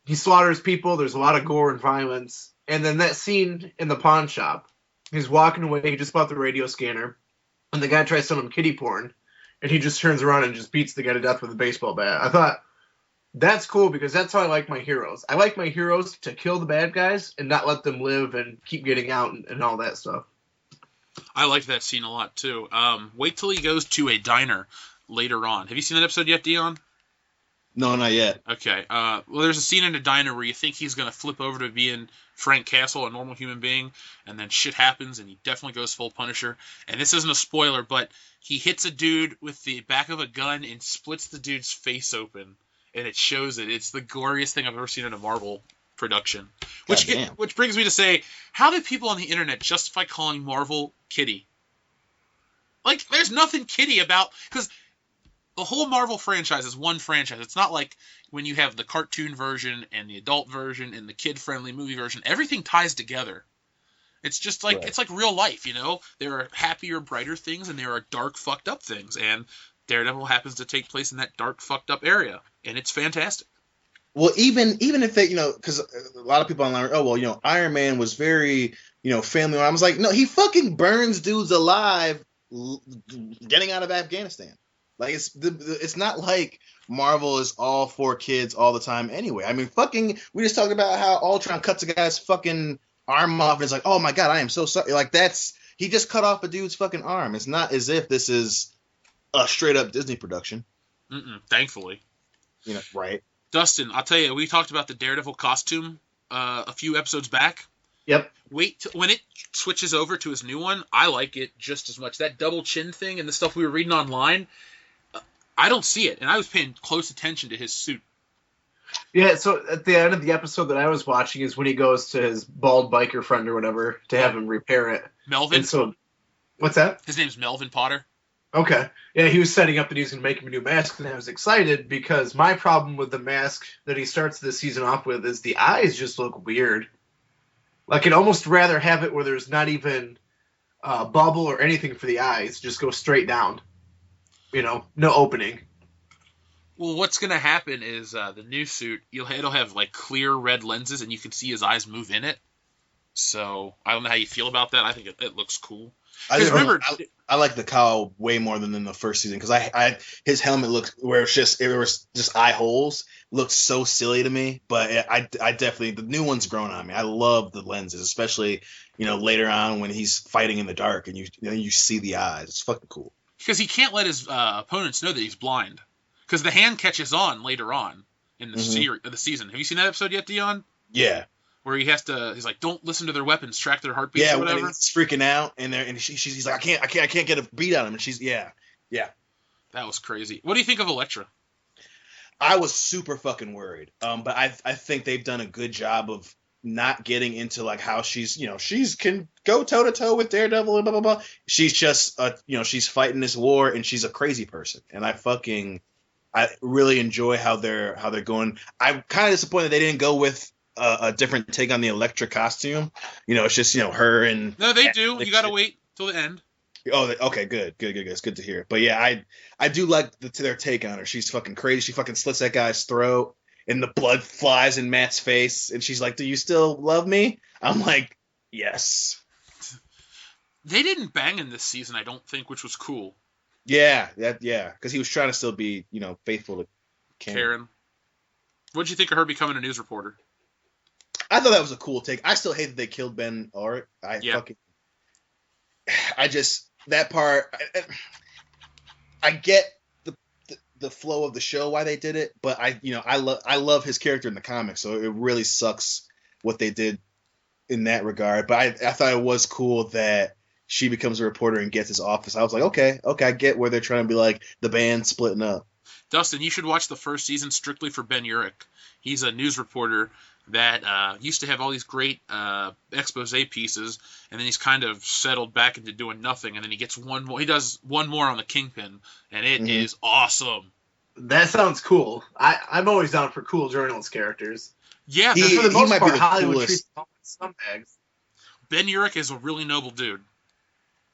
he slaughters people. There's a lot of gore and violence. And then that scene in the pawn shop, he's walking away. He just bought the radio scanner, and the guy tries selling him kiddie porn, and he just turns around and just beats the guy to death with a baseball bat. I thought, that's cool, because that's how I like my heroes. I like my heroes to kill the bad guys and not let them live and keep getting out and all that stuff. I liked that scene a lot, too. Wait till he goes to a diner later on. Have you seen that episode yet, Dion? No, not yet. Okay. Well, there's a scene in a diner where you think he's going to flip over to being Frank Castle, a normal human being, and then shit happens, and he definitely goes full Punisher. And this isn't a spoiler, but he hits a dude with the back of a gun and splits the dude's face open. and it shows it. It's the goriest thing I've ever seen in a Marvel production. Which brings me to say, how do people on the internet justify calling Marvel kiddie? Like, there's nothing kiddie about, because the whole Marvel franchise is one franchise. It's not like when you have the cartoon version and the adult version and the kid-friendly movie version. Everything ties together. It's just like, It's like real life, you know? There are happier, brighter things, and there are dark, fucked up things. And Daredevil happens to take place in that dark, fucked up area. And it's fantastic. Well, even if they, because a lot of people online, Iron Man was very, family. I was like, no, he fucking burns dudes alive getting out of Afghanistan. Like, it's not like Marvel is all for kids all the time anyway. I mean, we just talked about how Ultron cuts a guy's fucking arm off and it's like, oh my God, I am so sorry. Like, he just cut off a dude's fucking arm. It's not as if this is a straight up Disney production. Thankfully. Right. Dustin, I'll tell you, we talked about the Daredevil costume a few episodes back. Yep. When it switches over to his new one, I like it just as much. That double chin thing and the stuff we were reading online, I don't see it, and I was paying close attention to his suit. Yeah, so at the end of the episode that I was watching is when he goes to his bald biker friend or whatever to have him repair it. Melvin? And so, what's that? His name's Melvin Potter. Okay. Yeah, he was setting up that he was going to make him a new mask, and I was excited because my problem with the mask that he starts this season off with is the eyes just look weird. Like, I'd almost rather have it where there's not even a bubble or anything for the eyes. Just go straight down. No opening. Well, what's going to happen is the new suit, it'll have, like, clear red lenses, and you can see his eyes move in it. So, I don't know how you feel about that. I think it looks cool. I like the cowl way more than in the first season because his helmet looked where it was just eye holes looked so silly to me. But I definitely, the new one's grown on me. I love the lenses, especially later on when he's fighting in the dark and you see the eyes. It's fucking cool. Because he can't let his opponents know that he's blind. Because the hand catches on later on in the season. Have you seen that episode yet, Dion? Yeah. Where he's like, don't listen to their weapons, track their heartbeats or whatever. Yeah, when he's freaking out, and he's like, I can't get a beat on him, and she's yeah. That was crazy. What do you think of Elektra? I was super fucking worried, but I think they've done a good job of not getting into like how she's can go toe to toe with Daredevil and blah blah blah. She's just she's fighting this war and she's a crazy person, and I really enjoy how they're going. I'm kind of disappointed they didn't go with a different take on the Elektra costume. It's just her and. No, they do. You gotta wait till the end. Oh, okay, good. It's good to hear. But yeah, I do like their take on her. She's fucking crazy. She fucking slits that guy's throat, and the blood flies in Matt's face, and she's like, "Do you still love me?" I'm like, "Yes." They didn't bang in this season, I don't think, which was cool. Yeah, because he was trying to still be, faithful to Karen. What'd you think of her becoming a news reporter? I thought that was a cool take. I still hate that they killed Ben Urich. That part. I get the flow of the show why they did it, but I love his character in the comics, so it really sucks what they did in that regard. But I thought it was cool that she becomes a reporter and gets his office. I was like, okay, I get where they're trying to be like the band splitting up. Dustin, you should watch the first season strictly for Ben Urich. He's a news reporter that used to have all these great expose pieces, and then he's kind of settled back into doing nothing, and then he gets one more. He does one more on the Kingpin, and it is awesome. That sounds cool. I'm always down for cool journalist characters. Yeah, for the most part, Hollywood treats them like scumbags. Ben Urich is a really noble dude.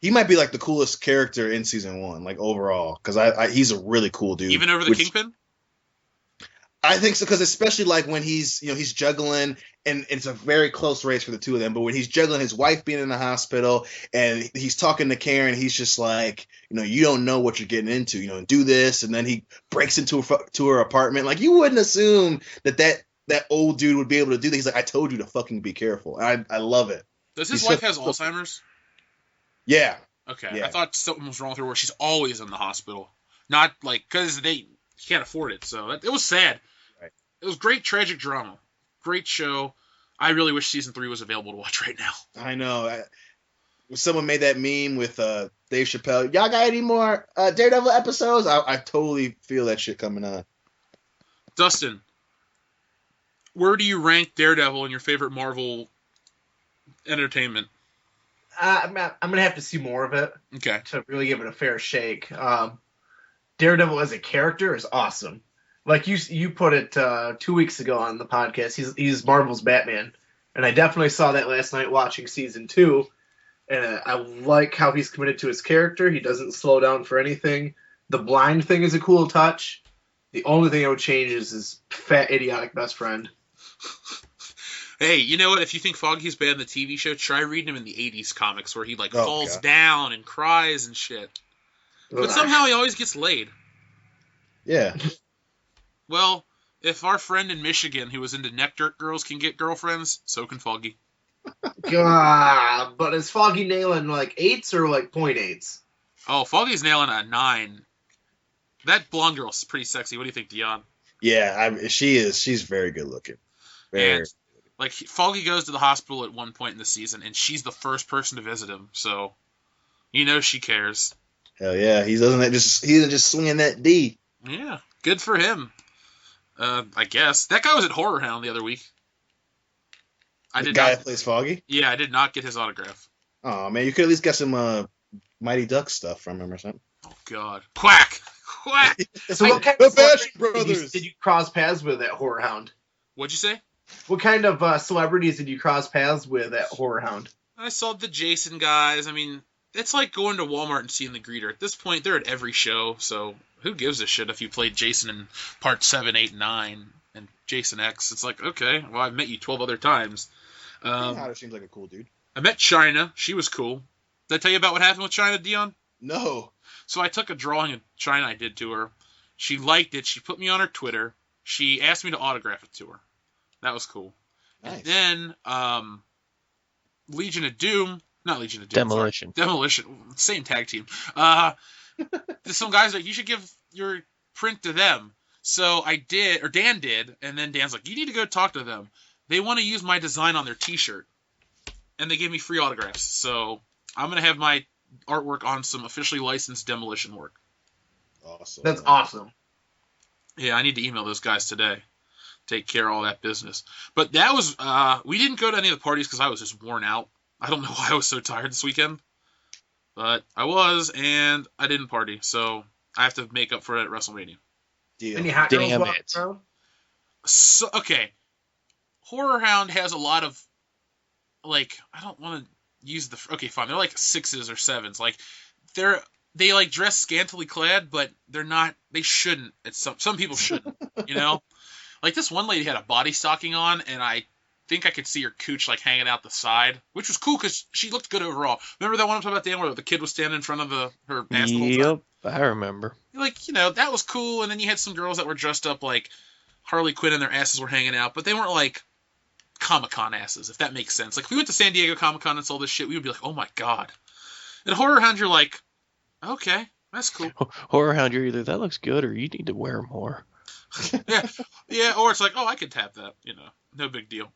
He might be like the coolest character in season 1, like overall, because he's a really cool dude. Even over the Kingpin? I think so, because especially like when he's juggling, and it's a very close race for the two of them. But when he's juggling his wife being in the hospital, and he's talking to Karen, he's just like, you don't know what you're getting into. Do this, and then he breaks into her apartment. Like, you wouldn't assume that old dude would be able to do that. He's like, I told you to fucking be careful. And I love it. Does his wife has Alzheimer's? Yeah. Okay. Yeah. I thought something was wrong with her where she's always in the hospital. Not like because they can't afford it. So it was sad. Right. It was great tragic drama. Great show. I really wish season 3 was available to watch right now. I know. Someone made that meme with Dave Chappelle. Y'all got any more Daredevil episodes? I totally feel that shit coming on. Dustin, where do you rank Daredevil in your favorite Marvel entertainment? I'm gonna have to see more of it. Okay. To really give it a fair shake. Daredevil as a character is awesome. Like you put it 2 weeks ago on the podcast. He's Marvel's Batman, and I definitely saw that last night watching season 2. And I like how he's committed to his character. He doesn't slow down for anything. The blind thing is a cool touch. The only thing I would change is his fat, idiotic best friend. Hey, you know what? If you think Foggy's bad in the TV show, try reading him in the 80s comics where he falls down and cries and shit. But somehow he always gets laid. Yeah. Well, if our friend in Michigan who was into neck dirt girls can get girlfriends, so can Foggy. God, but is Foggy nailing 8s or 0.8s? Oh, Foggy's nailing a 9. That blonde girl's pretty sexy. What do you think, Dion? Yeah, she is. She's very good looking. Very. And, Foggy goes to the hospital at one point in the season, and she's the first person to visit him, so she cares. Hell yeah, he isn't just swinging that D. Yeah, good for him. I guess that guy was at Horror Hound the other week. The guy that plays Foggy? Yeah, I did not get his autograph. Oh man, you could at least get some Mighty Ducks stuff from him or something. Oh God, quack, quack. So what kind of celebrities did you cross paths with at Horror Hound? What'd you say? What kind of celebrities did you cross paths with at Horror Hound? I saw the Jason guys. I mean, it's like going to Walmart and seeing the greeter. At this point, they're at every show, so who gives a shit if you played Jason in part 7, 8, 9, and Jason X? It's like, okay, well, I've met you 12 other times. Hatter seems like a cool dude. I met China. She was cool. Did I tell you about what happened with China, Dion? No. So I took a drawing of China I did to her. She liked it. She put me on her Twitter. She asked me to autograph it to her. That was cool. Nice. And then Legion of Doom. Not Legion of Doom. Demolition. Sorry. Demolition. Same tag team. Some guys are like, you should give your print to them. So I did, or Dan did, and then Dan's like, you need to go talk to them. They want to use my design on their T-shirt. And they gave me free autographs. So I'm going to have my artwork on some officially licensed demolition work. Awesome. That's awesome. Yeah, I need to email those guys today. Take care of all that business. But that was, we didn't go to any of the parties because I was just worn out. I don't know why I was so tired this weekend. But I was, and I didn't party. So I have to make up for it at WrestleMania. Deal. Any hot girls Damn walking it. around? So, okay. Horror Hound has a lot of, I don't want to use the, okay, fine. They're like 6s or 7s. They dress scantily clad, but they're not, they shouldn't. Some people shouldn't, This one lady had a body stocking on, and I think I could see her cooch, hanging out the side, which was cool because she looked good overall. Remember that one I'm talking about, Dan, where the kid was standing in front of her ass the whole time? Yep, I remember. That was cool, and then you had some girls that were dressed up like Harley Quinn and their asses were hanging out, but they weren't Comic-Con asses, if that makes sense. If we went to San Diego Comic-Con and saw this shit, we would be like, oh my God. At Horror Hound, you're like, okay, that's cool. Horror Hound, you're either that looks good or you need to wear more. Yeah, or it's like, oh, I could tap that, no big deal.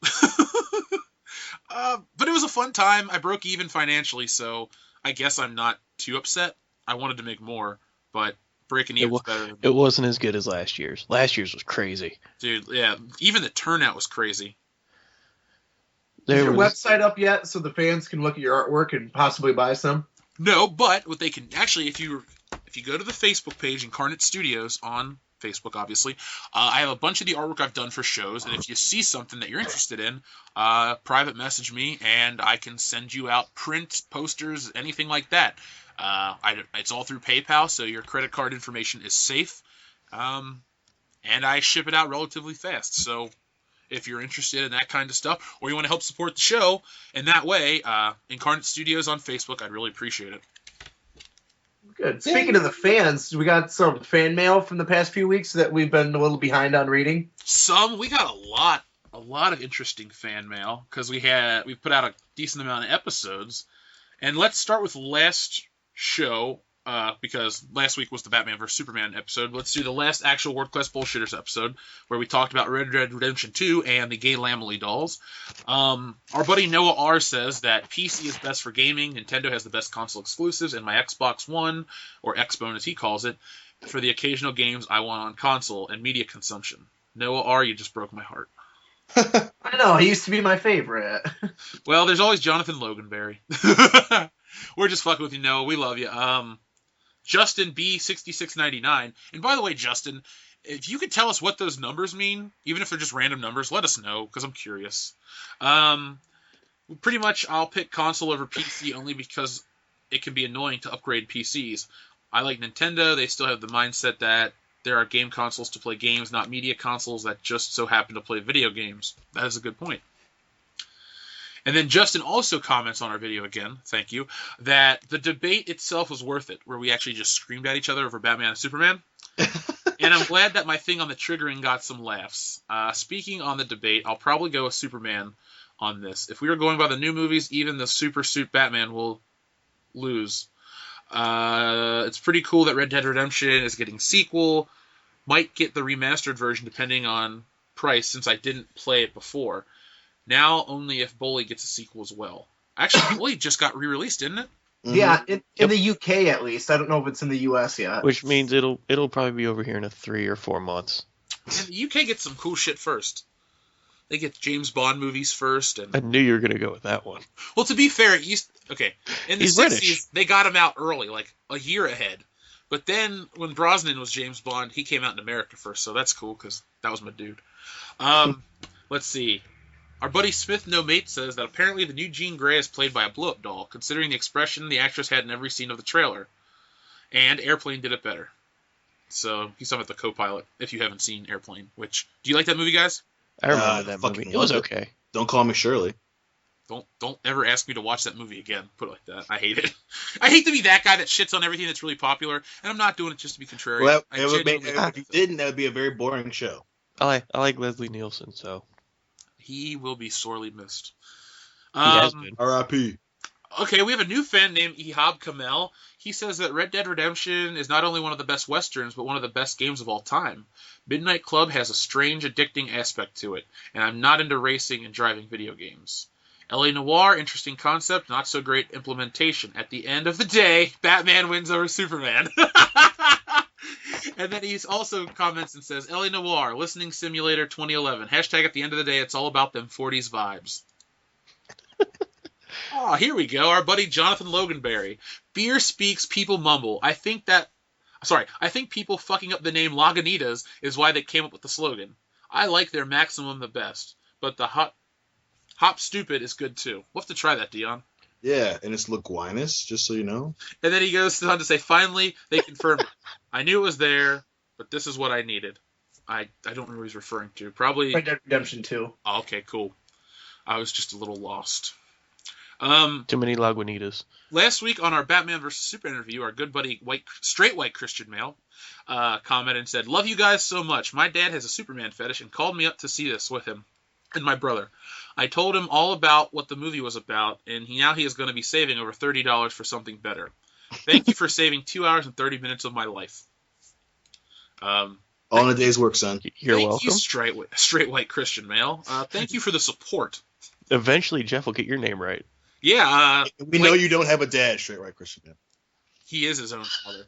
But it was a fun time. I broke even financially, so I guess I'm not too upset. I wanted to make more, but breaking even was better. It wasn't as good as last year's. Last year's was crazy. Dude, yeah, even the turnout was crazy. Is your website up yet so the fans can look at your artwork and possibly buy some? No, but what they can actually, if you go to the Facebook page, Incarnate Studios on Facebook, obviously, I have a bunch of the artwork I've done for shows, and if you see something that you're interested in, private message me, and I can send you out prints, posters, anything like that. It's all through PayPal, so your credit card information is safe, and I ship it out relatively fast, so if you're interested in that kind of stuff, or you want to help support the show in that way, Incarnate Studios on Facebook, I'd really appreciate it. Good. Speaking of the fans, we got some fan mail from the past few weeks that we've been a little behind on reading. We got a lot of interesting fan mail because we put out a decent amount of episodes, and let's start with last show. Because last week was the Batman vs. Superman episode. Let's do the last actual World Class Bullshitters episode, where we talked about Red Dead Redemption 2 and the gay Lamely dolls. Our buddy Noah R. says that PC is best for gaming, Nintendo has the best console exclusives, and my Xbox One, or Xbone as he calls it, for the occasional games I want on console and media consumption. Noah R., you just broke my heart. I know, he used to be my favorite. Well, there's always Jonathan Loganberry. We're just fucking with you, Noah. We love you. Justin B6699. And by the way, Justin, if you could tell us what those numbers mean, even if they're just random numbers, let us know, because I'm curious. Pretty much, I'll pick console over PC only because it can be annoying to upgrade PCs. I like Nintendo. They still have the mindset that there are game consoles to play games, not media consoles that just so happen to play video games. That is a good point. And then Justin also comments on our video again, thank you, that the debate itself was worth it, where we actually just screamed at each other over Batman and Superman. And I'm glad that my thing on the triggering got some laughs. Speaking on the debate, I'll probably go with Superman on this. If we were going by the new movies, even the Super Suit Batman will lose. It's pretty cool that Red Dead Redemption is getting sequel. Might get the remastered version depending on price, since I didn't play it before. Now only if Bully gets a sequel as well. Actually, Bully just got re-released, didn't it? Mm-hmm. Yeah, in the UK at least. I don't know if it's in the US yet. Which means it'll probably be over here in 3 or 4 months. And the UK gets some cool shit first. They get James Bond movies first. And I knew you were going to go with that one. well, to be fair, in the He's 60s, British. they got him out early, like a year ahead. But then when Brosnan was James Bond, he came out in America first, so that's cool because that was my dude. Let's see. Our buddy Smith No Mate says that apparently the new Jean Grey is played by a blow-up doll, considering the expression the actress had in every scene of the trailer. And Airplane did it better. So he's talking about the co-pilot, if you haven't seen Airplane. Which, do you like that movie, guys? I remember that movie. It was okay. Don't call me Shirley. Don't ever ask me to watch that movie again. Put it like that. I hate it. I hate to be that guy that shits on everything that's really popular, and I'm not doing it just to be contrary. Well, if you didn't, that would be a very boring show. I like Leslie Nielsen, so He will be sorely missed. he has been. R.I.P. Okay, we have a new fan named Ehab Kamel. He says that Red Dead Redemption is not only one of the best westerns, but one of the best games of all time. Midnight Club has a strange, addicting aspect to it, and I'm not into racing and driving video games. L.A. Noire, interesting concept, not so great implementation. At the end of the day, Batman wins over Superman. And then he also comments and says, L.A. Noire, Listening Simulator 2011. Hashtag at the end of the day, it's all about them 40s vibes. Oh, here we go. Our buddy Jonathan Loganberry. Beer speaks, people mumble. I think people fucking up the name Lagunitas is why they came up with the slogan. I like their maximum the best, but the Hop Stupid is good too. We'll have to try that, Dion. Yeah, and it's Laguinas, just so you know. And then he goes on to say, finally, they confirmed it. I knew it was there, but this is what I needed. I don't know what he's referring to. Probably Red Dead Redemption 2. Oh, okay, cool. I was just a little lost. Too many Lagunitas. Last week on our Batman vs. Superman interview, our good buddy straight white Christian male commented and said, love you guys so much. My dad has a Superman fetish and called me up to see this with him and my brother. I told him all about what the movie was about, and now he is going to be saving over $30 for something better. Thank you for saving 2 hours and 30 minutes of my life. All in a day's work, son. You're thank welcome. You, straight white Christian male. Thank you for the support. Eventually, Jeff will get your name right. Yeah. We know you don't have a dad, straight right Christian man. He is his own father.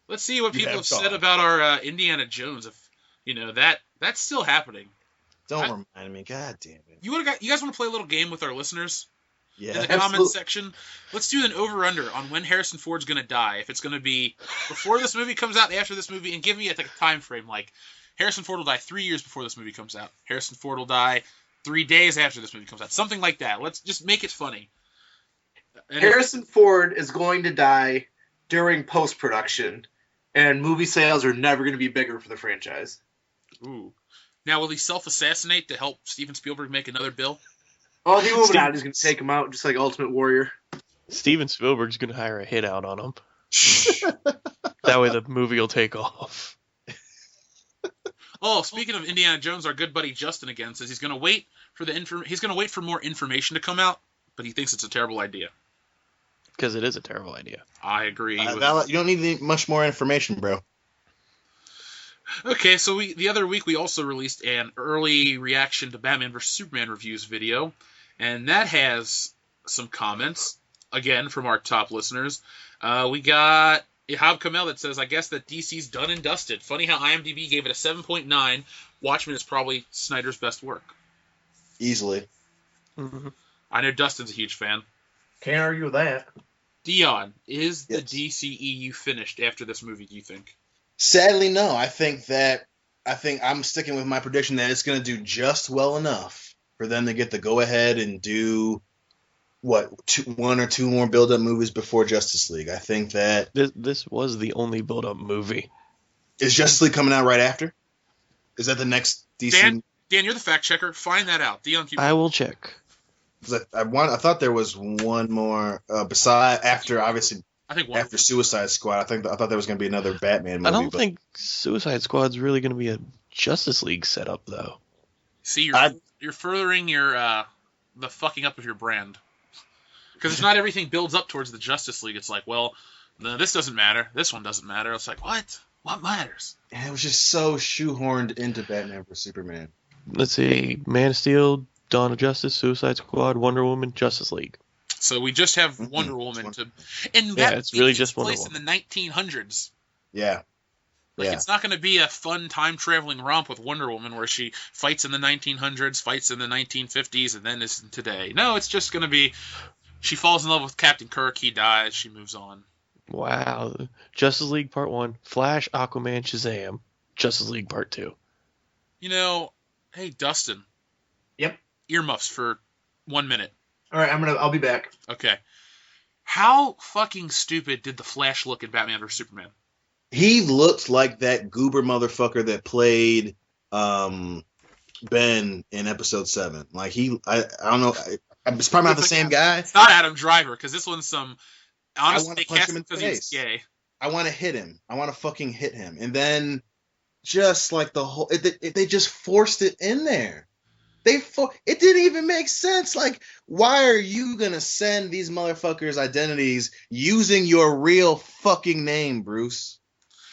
Let's see what people have said about our Indiana Jones. If that's still happening. Don't remind me. God damn it. You guys want to play a little game with our listeners? Yeah. In the comments section. Let's do an over-under on when Harrison Ford's going to die. If it's going to be before this movie comes out, after this movie, and give me a time frame. Like, Harrison Ford will die 3 years before this movie comes out. Harrison Ford will die 3 days after this movie comes out. Something like that. Let's just make it funny. Harrison Ford is going to die during post-production, and movie sales are never going to be bigger for the franchise. Ooh. Now, will he self-assassinate to help Steven Spielberg make another bill? Oh, the Illuminati is going to take him out, just like Ultimate Warrior. Steven Spielberg's going to hire a hit out on him. That way the movie will take off. Oh, speaking of Indiana Jones, our good buddy Justin again says he's going to wait for more information to come out, but he thinks it's a terrible idea. Because it is a terrible idea. I agree. You don't need much more information, bro. Okay, so the other week we also released an early reaction to Batman vs. Superman reviews video, and that has some comments, again, from our top listeners. We got Ihab Kamel that says, I guess that DC's done and dusted. Funny how IMDb gave it a 7.9. Watchmen is probably Snyder's best work. Easily. Mm-hmm. I know Dustin's a huge fan. Can't argue with that. Dion, is the Yes. DCEU finished after this movie, do you think? Sadly, no. I think I'm sticking with my prediction that it's going to do just well enough for them to get the go-ahead and do, one or two more build-up movies before Justice League. I think that... This was the only build-up movie. Is Justice League coming out right after? Is that the next DC... Dan, you're the fact checker. Find that out. Dion, keep I will check. I thought there was one more, after, obviously... I think After Suicide Squad, I thought there was going to be another Batman movie. I don't think Suicide Squad's really going to be a Justice League setup, though. See, you're furthering your the fucking up of your brand. Because if not everything builds up towards the Justice League, it's like, well, no, this doesn't matter. This one doesn't matter. It's like, what? What matters? And it was just so shoehorned into Batman vs Superman. Let's see. Man of Steel, Dawn of Justice, Suicide Squad, Wonder Woman, Justice League. So we just have Wonder Woman and yeah, it's really just Wonder Woman. In the 1900s. Yeah. It's not going to be a fun time traveling romp with Wonder Woman where she fights in the 1900s, fights in the 1950s, and then is today. No, it's just going to be she falls in love with Captain Kirk, he dies, she moves on. Wow. Justice League Part 1, Flash, Aquaman, Shazam, Justice League Part 2. Hey Dustin. Yep. Earmuffs for 1 minute. All right, I'll be back. Okay. How fucking stupid did the Flash look in Batman vs Superman? He looked like that goober motherfucker that played Ben in episode 7. Like I don't know. It's probably not the same guy. It's not Adam Driver because this one's some. Honestly, they punch cast him him in the because he's face. gay. I want to hit him. I want to fucking hit him. And then just like the whole, they just forced it in there. It didn't even make sense. Like, why are you gonna send these motherfuckers' identities using your real fucking name, Bruce?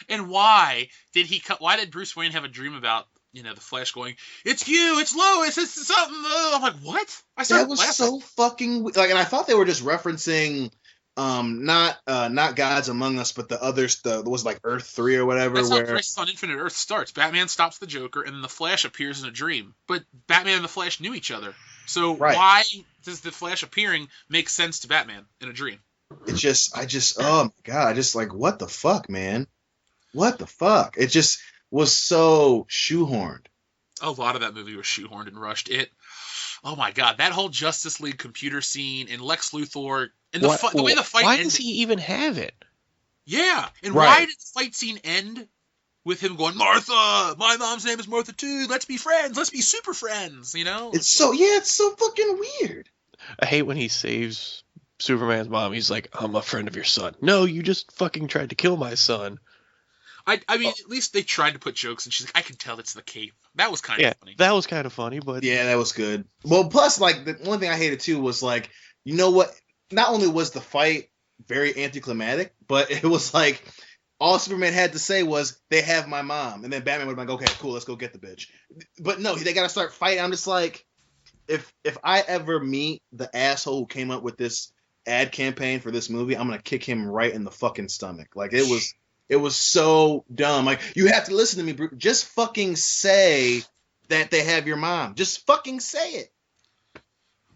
And why did Bruce Wayne have a dream about the Flash going, "It's you, it's Lois, it's something"? I'm like, what? That was so fucking like, and I thought they were just referencing, not Gods Among Us, but the others. Was like Earth 3 or whatever. That's where how Crisis on Infinite Earth starts. Batman stops the Joker, and then the Flash appears in a dream. But Batman and the Flash knew each other, so why does the Flash appearing make sense to Batman in a dream? Oh my god, like, what the fuck, man? What the fuck? It just was so shoehorned. A lot of that movie was shoehorned and rushed. Oh my god, that whole Justice League computer scene and Lex Luthor and the way the fight ended. Why does he even have it? Yeah, and why did the fight scene end with him going, "Martha, my mom's name is Martha too. Let's be friends. Let's be super friends." It's so fucking weird. I hate when he saves Superman's mom. He's like, "I'm a friend of your son." No, you just fucking tried to kill my son. I mean, at least they tried to put jokes, and she's like, "I can tell it's the cape." That was kind of funny. That was kind of funny, but yeah, that was good. Well, plus, like, the one thing I hated too was, like, you know what? Not only was the fight very anticlimactic, but it was like all Superman had to say was, "They have my mom," and then Batman would be like, "Okay, cool, let's go get the bitch." But no, they got to start fighting. I'm just like, if I ever meet the asshole who came up with this ad campaign for this movie, I'm gonna kick him right in the fucking stomach. Like, it was so dumb. Like, you have to listen to me, Bruce. Just fucking say that they have your mom. Just fucking say it.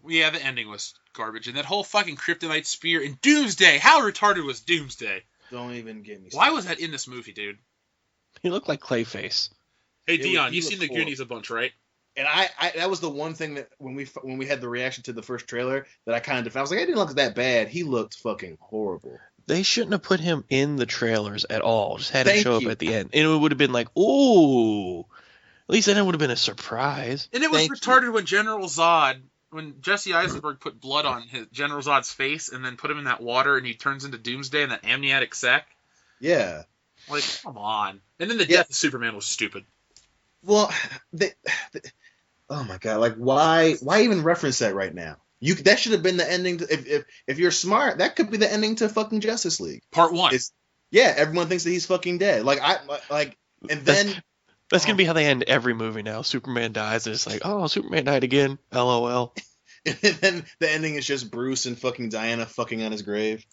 Yeah, the ending was garbage. And that whole fucking kryptonite spear and Doomsday. How retarded was Doomsday? Don't even get me started. Why was that in this movie, dude? He looked like Clayface. Hey, Dion, you've seen the Goonies a bunch, right? And I that was the one thing that when we had the reaction to the first trailer that I kind of defended. I was like, I didn't look that bad. He looked fucking horrible. They shouldn't have put him in the trailers at all. Just had him show up at the end. And it would have been like, ooh. At least then it would have been a surprise. And it was retarded when General Zod, when Jesse Eisenberg put blood on his General Zod's face and then put him in that water and he turns into Doomsday in that amniotic sac. Yeah. Like, come on. And then the death of Superman was stupid. Well, oh my god, like, why even reference that right now? That should have been the ending. If you're smart, that could be the ending to fucking Justice League Part 1. Everyone thinks that he's fucking dead. And then that's gonna be how they end every movie now. Superman dies, and it's like, oh, Superman died again. LOL. And then the ending is just Bruce and fucking Diana fucking on his grave.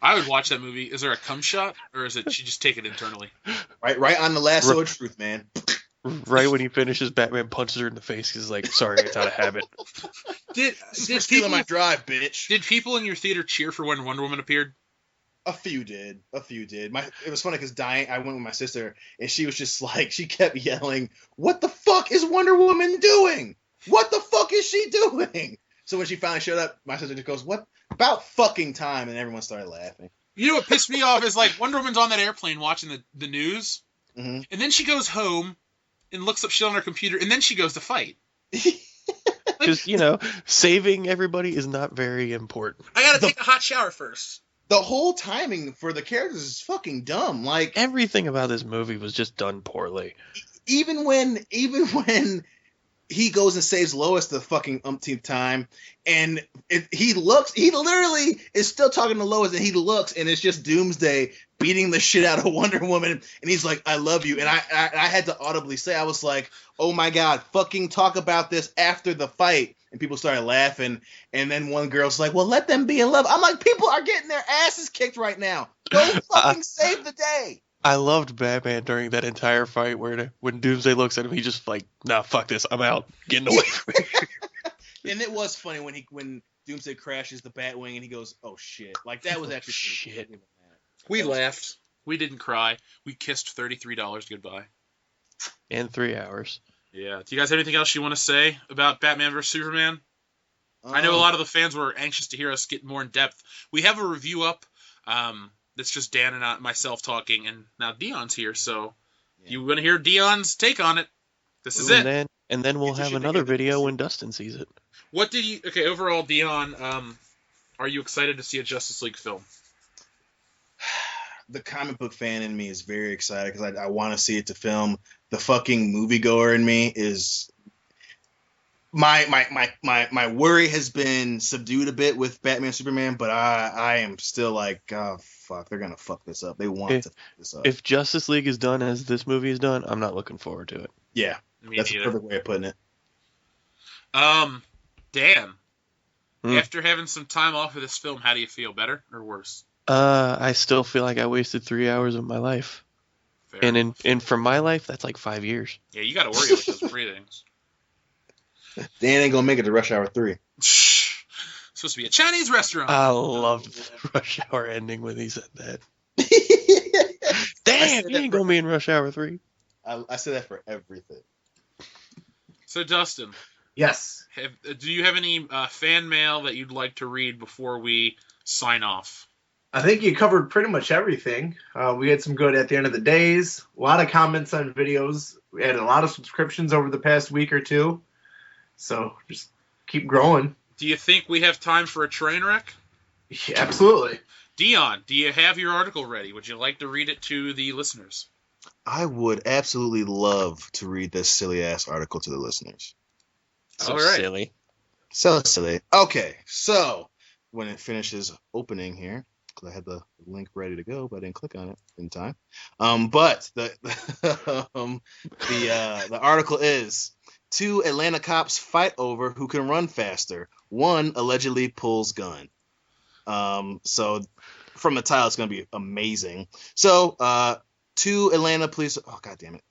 I would watch that movie. Is there a cum shot, or is it she just take it internally? Right on the lasso of truth, man. Right when he finishes, Batman punches her in the face. He's like, "Sorry, it's out of habit." Did stealing my drive, bitch? Did people in your theater cheer for when Wonder Woman appeared? A few did. It was funny because I went with my sister, and she was just like, she kept yelling, "What the fuck is Wonder Woman doing? What the fuck is she doing?" So when she finally showed up, my sister just goes, "What? About fucking time," and everyone started laughing. You know what pissed me off is like Wonder Woman's on that airplane watching the news, mm-hmm. and then she goes home and looks up shit on her computer, and then she goes to fight. Because, saving everybody is not very important. I gotta take a hot shower first. The whole timing for the characters is fucking dumb. Like, everything about this movie was just done poorly. Even when he goes and saves Lois the fucking umpteenth time, and he literally is still talking to Lois, and he looks, and it's just Doomsday beating the shit out of Wonder Woman, and he's like, "I love you," and I had to audibly say, I was like, "Oh my god, fucking talk about this after the fight," and people started laughing, and then one girl's like, "Well, let them be in love." I'm like, people are getting their asses kicked right now. Go fucking save the day. I loved Batman during that entire fight where when Doomsday looks at him, he just like, "Nah, fuck this, I'm out, getting away from me." And it was funny when Doomsday crashes the Batwing and he goes, "Oh shit!" Like that was actually shit. We laughed. We didn't cry. We kissed $33 goodbye. In 3 hours. Yeah. Do you guys have anything else you want to say about Batman vs Superman? I know a lot of the fans were anxious to hear us get more in depth. We have a review up. That's just Dan and myself talking, and now Dion's here, so you want to hear Dion's take on it. This is it. And then we'll have another video when Dustin sees it. What did you... Okay, overall, Dion, are you excited to see a Justice League film? The comic book fan in me is very excited because I want to see it to film. The fucking moviegoer in me is... My worry has been subdued a bit with Batman Superman, but I am still like, oh fuck, they're gonna fuck this up. They want to fuck this up. If Justice League is done as this movie is done, I'm not looking forward to it. Yeah, that's a perfect way of putting it. Dan, after having some time off of this film, how do you feel? Better or worse? I still feel like I wasted 3 hours of my life. Fair and for my life, that's like 5 years. Yeah, you got to worry about those breathings. Dan ain't gonna make it to Rush Hour 3. Supposed to be a Chinese restaurant. I loved the Rush Hour ending when he said that. Damn, he ain't gonna be in Rush Hour 3. I say that for everything. So, Dustin. Yes. Do you have any fan mail that you'd like to read before we sign off? I think you covered pretty much everything. We had some good at the end of the days. A lot of comments on videos. We had a lot of subscriptions over the past week or two. So just keep growing. Do you think we have time for a train wreck? Yeah, absolutely. Dion, do you have your article ready? Would you like to read it to the listeners? I would absolutely love to read this silly-ass article to the listeners. So silly. So silly. Okay, so when it finishes opening here, because I had the link ready to go, but I didn't click on it in time. But the article is... 2 Atlanta cops fight over who can run faster. 1 allegedly pulls gun. So from the title, it's going to be amazing. So 2 Atlanta police... Oh, God damn it.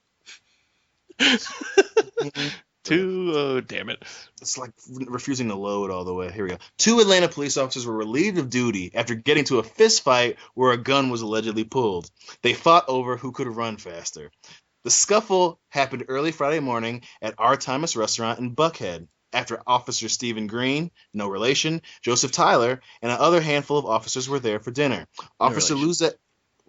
Damn it. It's like refusing to load all the way. Here we go. 2 Atlanta police officers were relieved of duty after getting to a fist fight where a gun was allegedly pulled. They fought over who could run faster. The scuffle happened early Friday morning at R. Thomas Restaurant in Buckhead after Officer Stephen Green, no relation, Joseph Tyler, and another handful of officers were there for dinner. Officer Lucas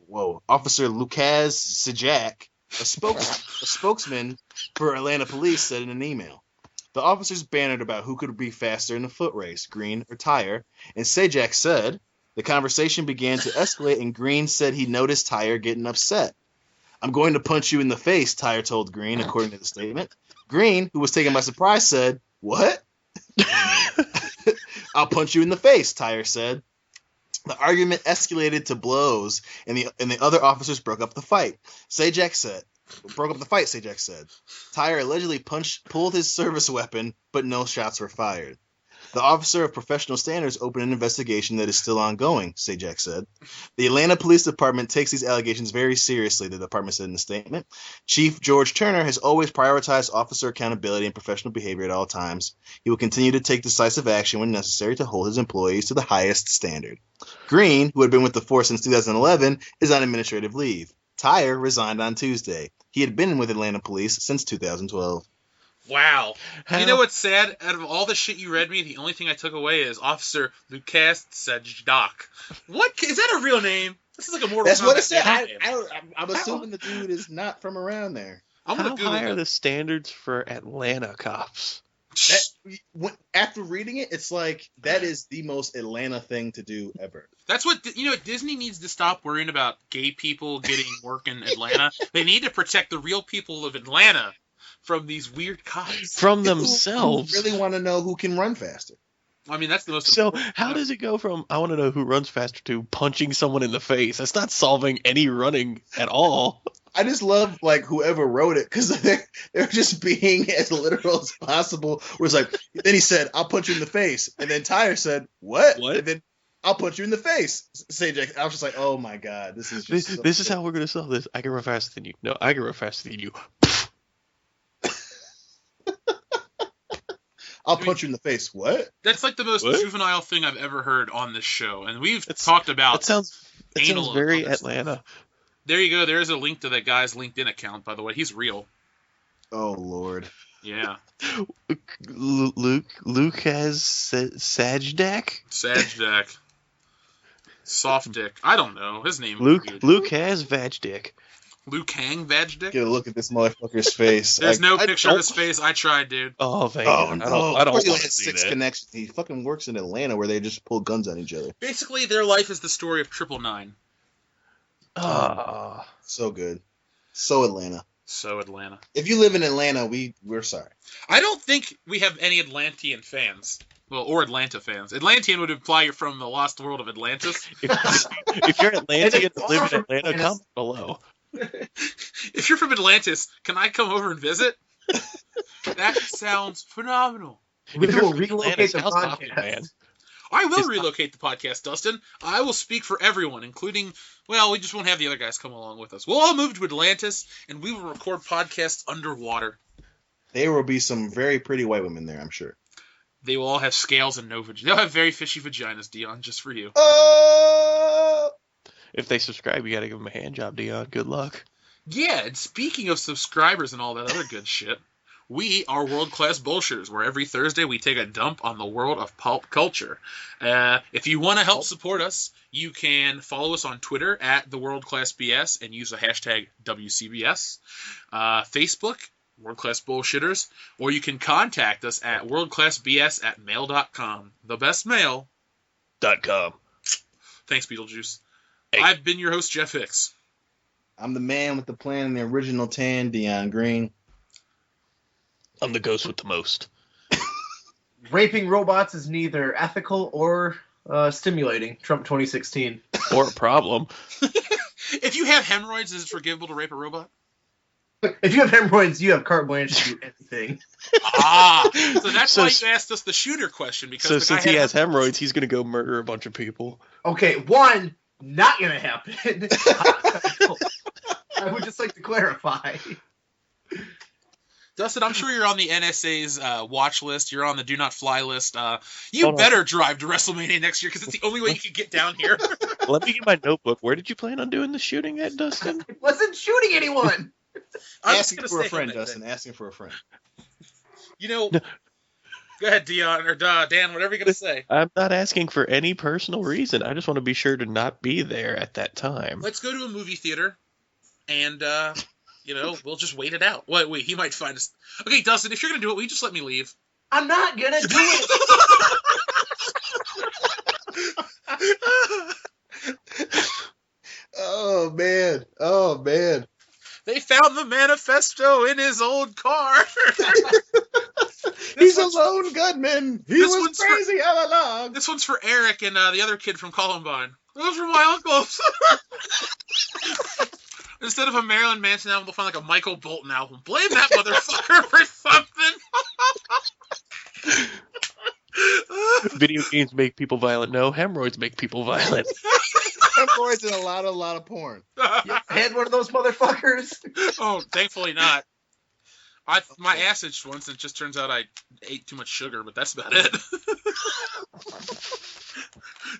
Sajak, a spokesman for Atlanta police, said in an email. The officers bantered about who could be faster in the foot race, Green or Tyre, and Sajak said the conversation began to escalate and Green said he noticed Tyre getting upset. I'm going to punch you in the face, Tyre told Green, according to the statement. Green, who was taken by surprise, said, "What?" "I'll punch you in the face," Tyre said. The argument escalated to blows, and the other officers broke up the fight. Sajak said. Tyre allegedly pulled his service weapon, but no shots were fired. The Officer of Professional Standards opened an investigation that is still ongoing, Sajak said. The Atlanta Police Department takes these allegations very seriously, the department said in a statement. Chief George Turner has always prioritized officer accountability and professional behavior at all times. He will continue to take decisive action when necessary to hold his employees to the highest standard. Green, who had been with the force since 2011, is on administrative leave. Tyre resigned on Tuesday. He had been with Atlanta Police since 2012. Wow. You know what's sad? Out of all the shit you read me, the only thing I took away is Officer Lucas Sajdak. What? Is that a real name? This is like a Mortal Kombat. That's what it said. I'm assuming the dude is not from around there. How high are the standards for Atlanta cops? After reading it, it's like that is the most Atlanta thing to do ever. That's what Disney needs to stop worrying about gay people getting work in Atlanta. They need to protect the real people of Atlanta from these weird cops. From themselves. Who really want to know who can run faster. I mean, that's the most. So how does it go from I want to know who runs faster to punching someone in the face? That's not solving any running at all. I just love like whoever wrote it because they're just being as literal as possible. Where it's like, then he said, "I'll punch you in the face," and then Tyre said, "What?" And then I'll punch you in the face. Sajak, I was just like, "Oh my god, this is just this is how we're gonna solve this." I can run faster than you. No, I can run faster than you. I'll punch you in the face. What? That's like the most juvenile thing I've ever heard on this show, and we've talked about. That sounds very Atlanta. Stuff. There you go. There's a link to that guy's LinkedIn account, by the way. He's real. Oh Lord. Yeah. Luke has Sajdak. Sajdak. Soft dick. I don't know his name. Luke has Vagdick. Luke Hang Vagdick? Get a look at this motherfucker's face. There's no picture of his face. I tried, dude. Oh, thank you. No. I don't want to see six that. connections. He fucking works in Atlanta where they just pull guns on each other. Basically, their life is the story of 999. So good. So Atlanta. So Atlanta. If you live in Atlanta, we're sorry. I don't think we have any Atlantean fans. Well, or Atlanta fans. Atlantean would imply you're from the lost world of Atlantis. If you're Atlantean and live in Atlanta, comment below. If you're from Atlantis, can I come over and visit? That sounds phenomenal. We will relocate the podcast. Man. I will relocate the podcast, Dustin. I will speak for everyone, including, well, we just won't have the other guys come along with us. We'll all move to Atlantis, and we will record podcasts underwater. There will be some very pretty white women there, I'm sure. They will all have scales and no vaginas. They'll have very fishy vaginas, Dion, just for you. If they subscribe, you got to give them a hand job, Dion. Good luck. Yeah, and speaking of subscribers and all that other good shit, we are World Class Bullshitters, where every Thursday we take a dump on the world of pulp culture. If you want to help support us, you can follow us on Twitter at the World Class BS and use the hashtag WCBS. Facebook, World Class Bullshitters, or you can contact us at worldclassbs@mail.com. The best mail.com. Thanks, Beetlejuice. Hey. I've been your host, Jeff Hicks. I'm the man with the plan and the original tan, Dion Green. I'm the ghost with the most. Raping robots is neither ethical or stimulating. Trump 2016. Or a problem. If you have hemorrhoids, is it forgivable to rape a robot? If you have hemorrhoids, you have carte blanche to do anything. So that's why you asked us the shooter question. Because since he has hemorrhoids, he's going to go murder a bunch of people. Okay, one, not going to happen. I would just like to clarify. Dustin, I'm sure you're on the NSA's watch list. You're on the do not fly list. You better drive to WrestleMania next year because it's the only way you can get down here. Let me get my notebook. Where did you plan on doing the shooting at, Dustin? I wasn't shooting anyone. Asking for a friend, Dustin. Asking for a friend. Go ahead, Dion or Dan, whatever you're going to say. I'm not asking for any personal reason. I just want to be sure to not be there at that time. Let's go to a movie theater and... we'll just wait it out. Wait, he might find us. Okay, Dustin, if you're going to do it, will you just let me leave? I'm not going to do it. Oh, man. They found the manifesto in his old car. He's a lone gunman. He was crazy all along. This one's for Eric and the other kid from Columbine. Those were my uncles. Instead of a Marilyn Manson album, they'll find like a Michael Bolton album. Blame that motherfucker for something. Video games make people violent. No, hemorrhoids make people violent. Hemorrhoids and a lot of porn. You had one of those motherfuckers? Oh, thankfully not. My ass itched once, and it just turns out I ate too much sugar, but that's about it.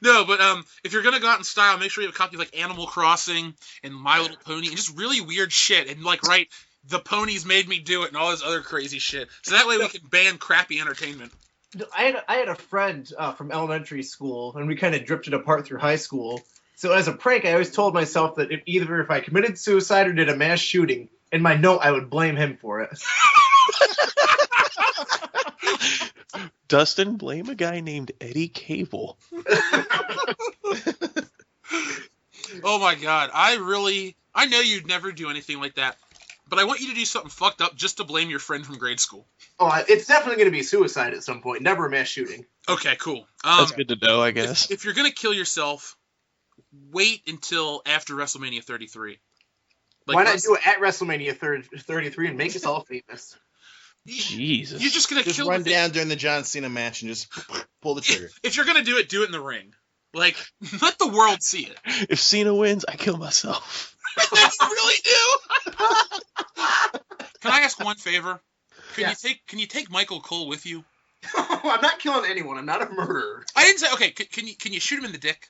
No, but if you're gonna go out in style, make sure you have a copy of like Animal Crossing and My Little Pony and just really weird shit, and like write the ponies made me do it and all this other crazy shit. So that way we can ban crappy entertainment. I had a friend from elementary school, and we kind of drifted apart through high school. So as a prank, I always told myself that if I committed suicide or did a mass shooting, in my note I would blame him for it. Dustin, blame a guy named Eddie Cable. Oh my god, I know you'd never do anything like that, but I want you to do something fucked up just to blame your friend from grade school. Oh, it's definitely going to be suicide at some point, never a mass shooting. Okay, cool. That's good to know, I guess. If you're gonna kill yourself, wait until after WrestleMania 33. Like, why not do it at WrestleMania 33 and make yourself famous? Jesus. You're just gonna run down during the John Cena match and just pull the trigger. If you're gonna do it in the ring. Like, let the world see it. If Cena wins, I kill myself. You really do? Can I ask one favor? Can you take Michael Cole with you? I'm not killing anyone. I'm not a murderer. I didn't say. Okay, can you shoot him in the dick?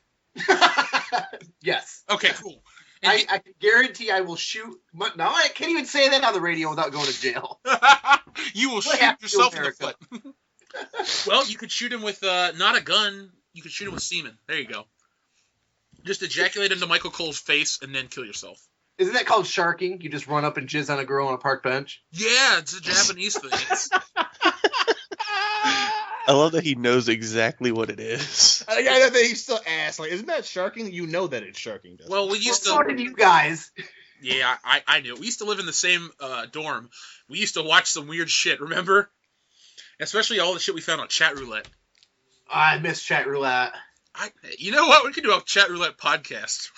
Yes. Okay, cool. I can guarantee I will shoot. No, I can't even say that on the radio without going to jail. You will shoot yourself in the foot. Well, you could shoot him with not a gun. You could shoot him with semen. There you go. Just ejaculate into Michael Cole's face and then kill yourself. Isn't that called sharking? You just run up and jizz on a girl on a park bench? Yeah, it's a Japanese thing. I love that he knows exactly what it is. I know that he still asks, like, isn't that sharking? You know that it's sharking. Well, we used to. So did you guys. Yeah, I knew. We used to live in the same dorm. We used to watch some weird shit, remember? Especially all the shit we found on Chat Roulette. I miss Chat Roulette. You know what? We could do a Chat Roulette podcast.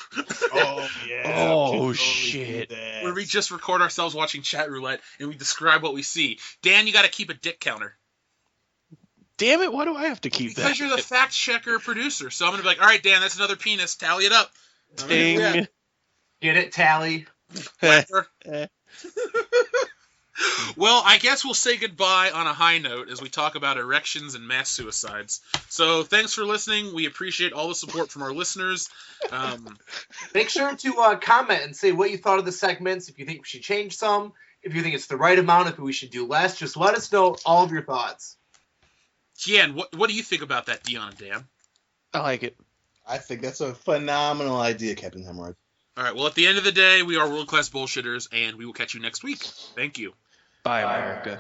Oh, yeah. Oh, shit. Where we just record ourselves watching Chat Roulette and we describe what we see. Dan, you got to keep a dick counter. Damn it, why do I have to keep that? Because you're the fact checker producer. So I'm going to be like, all right, Dan, that's another penis. Tally it up. Ding. Get it, Tally? Well, I guess we'll say goodbye on a high note as we talk about erections and mass suicides. So thanks for listening. We appreciate all the support from our listeners. Make sure to comment and say what you thought of the segments, if you think we should change some, if you think it's the right amount, if we should do less. Just let us know all of your thoughts. Kian, what do you think about that, Dion and Dan? I like it. I think that's a phenomenal idea, Captain Hemorrhoid. All right, well, at the end of the day, we are world-class bullshitters, and we will catch you next week. Thank you. Bye, America.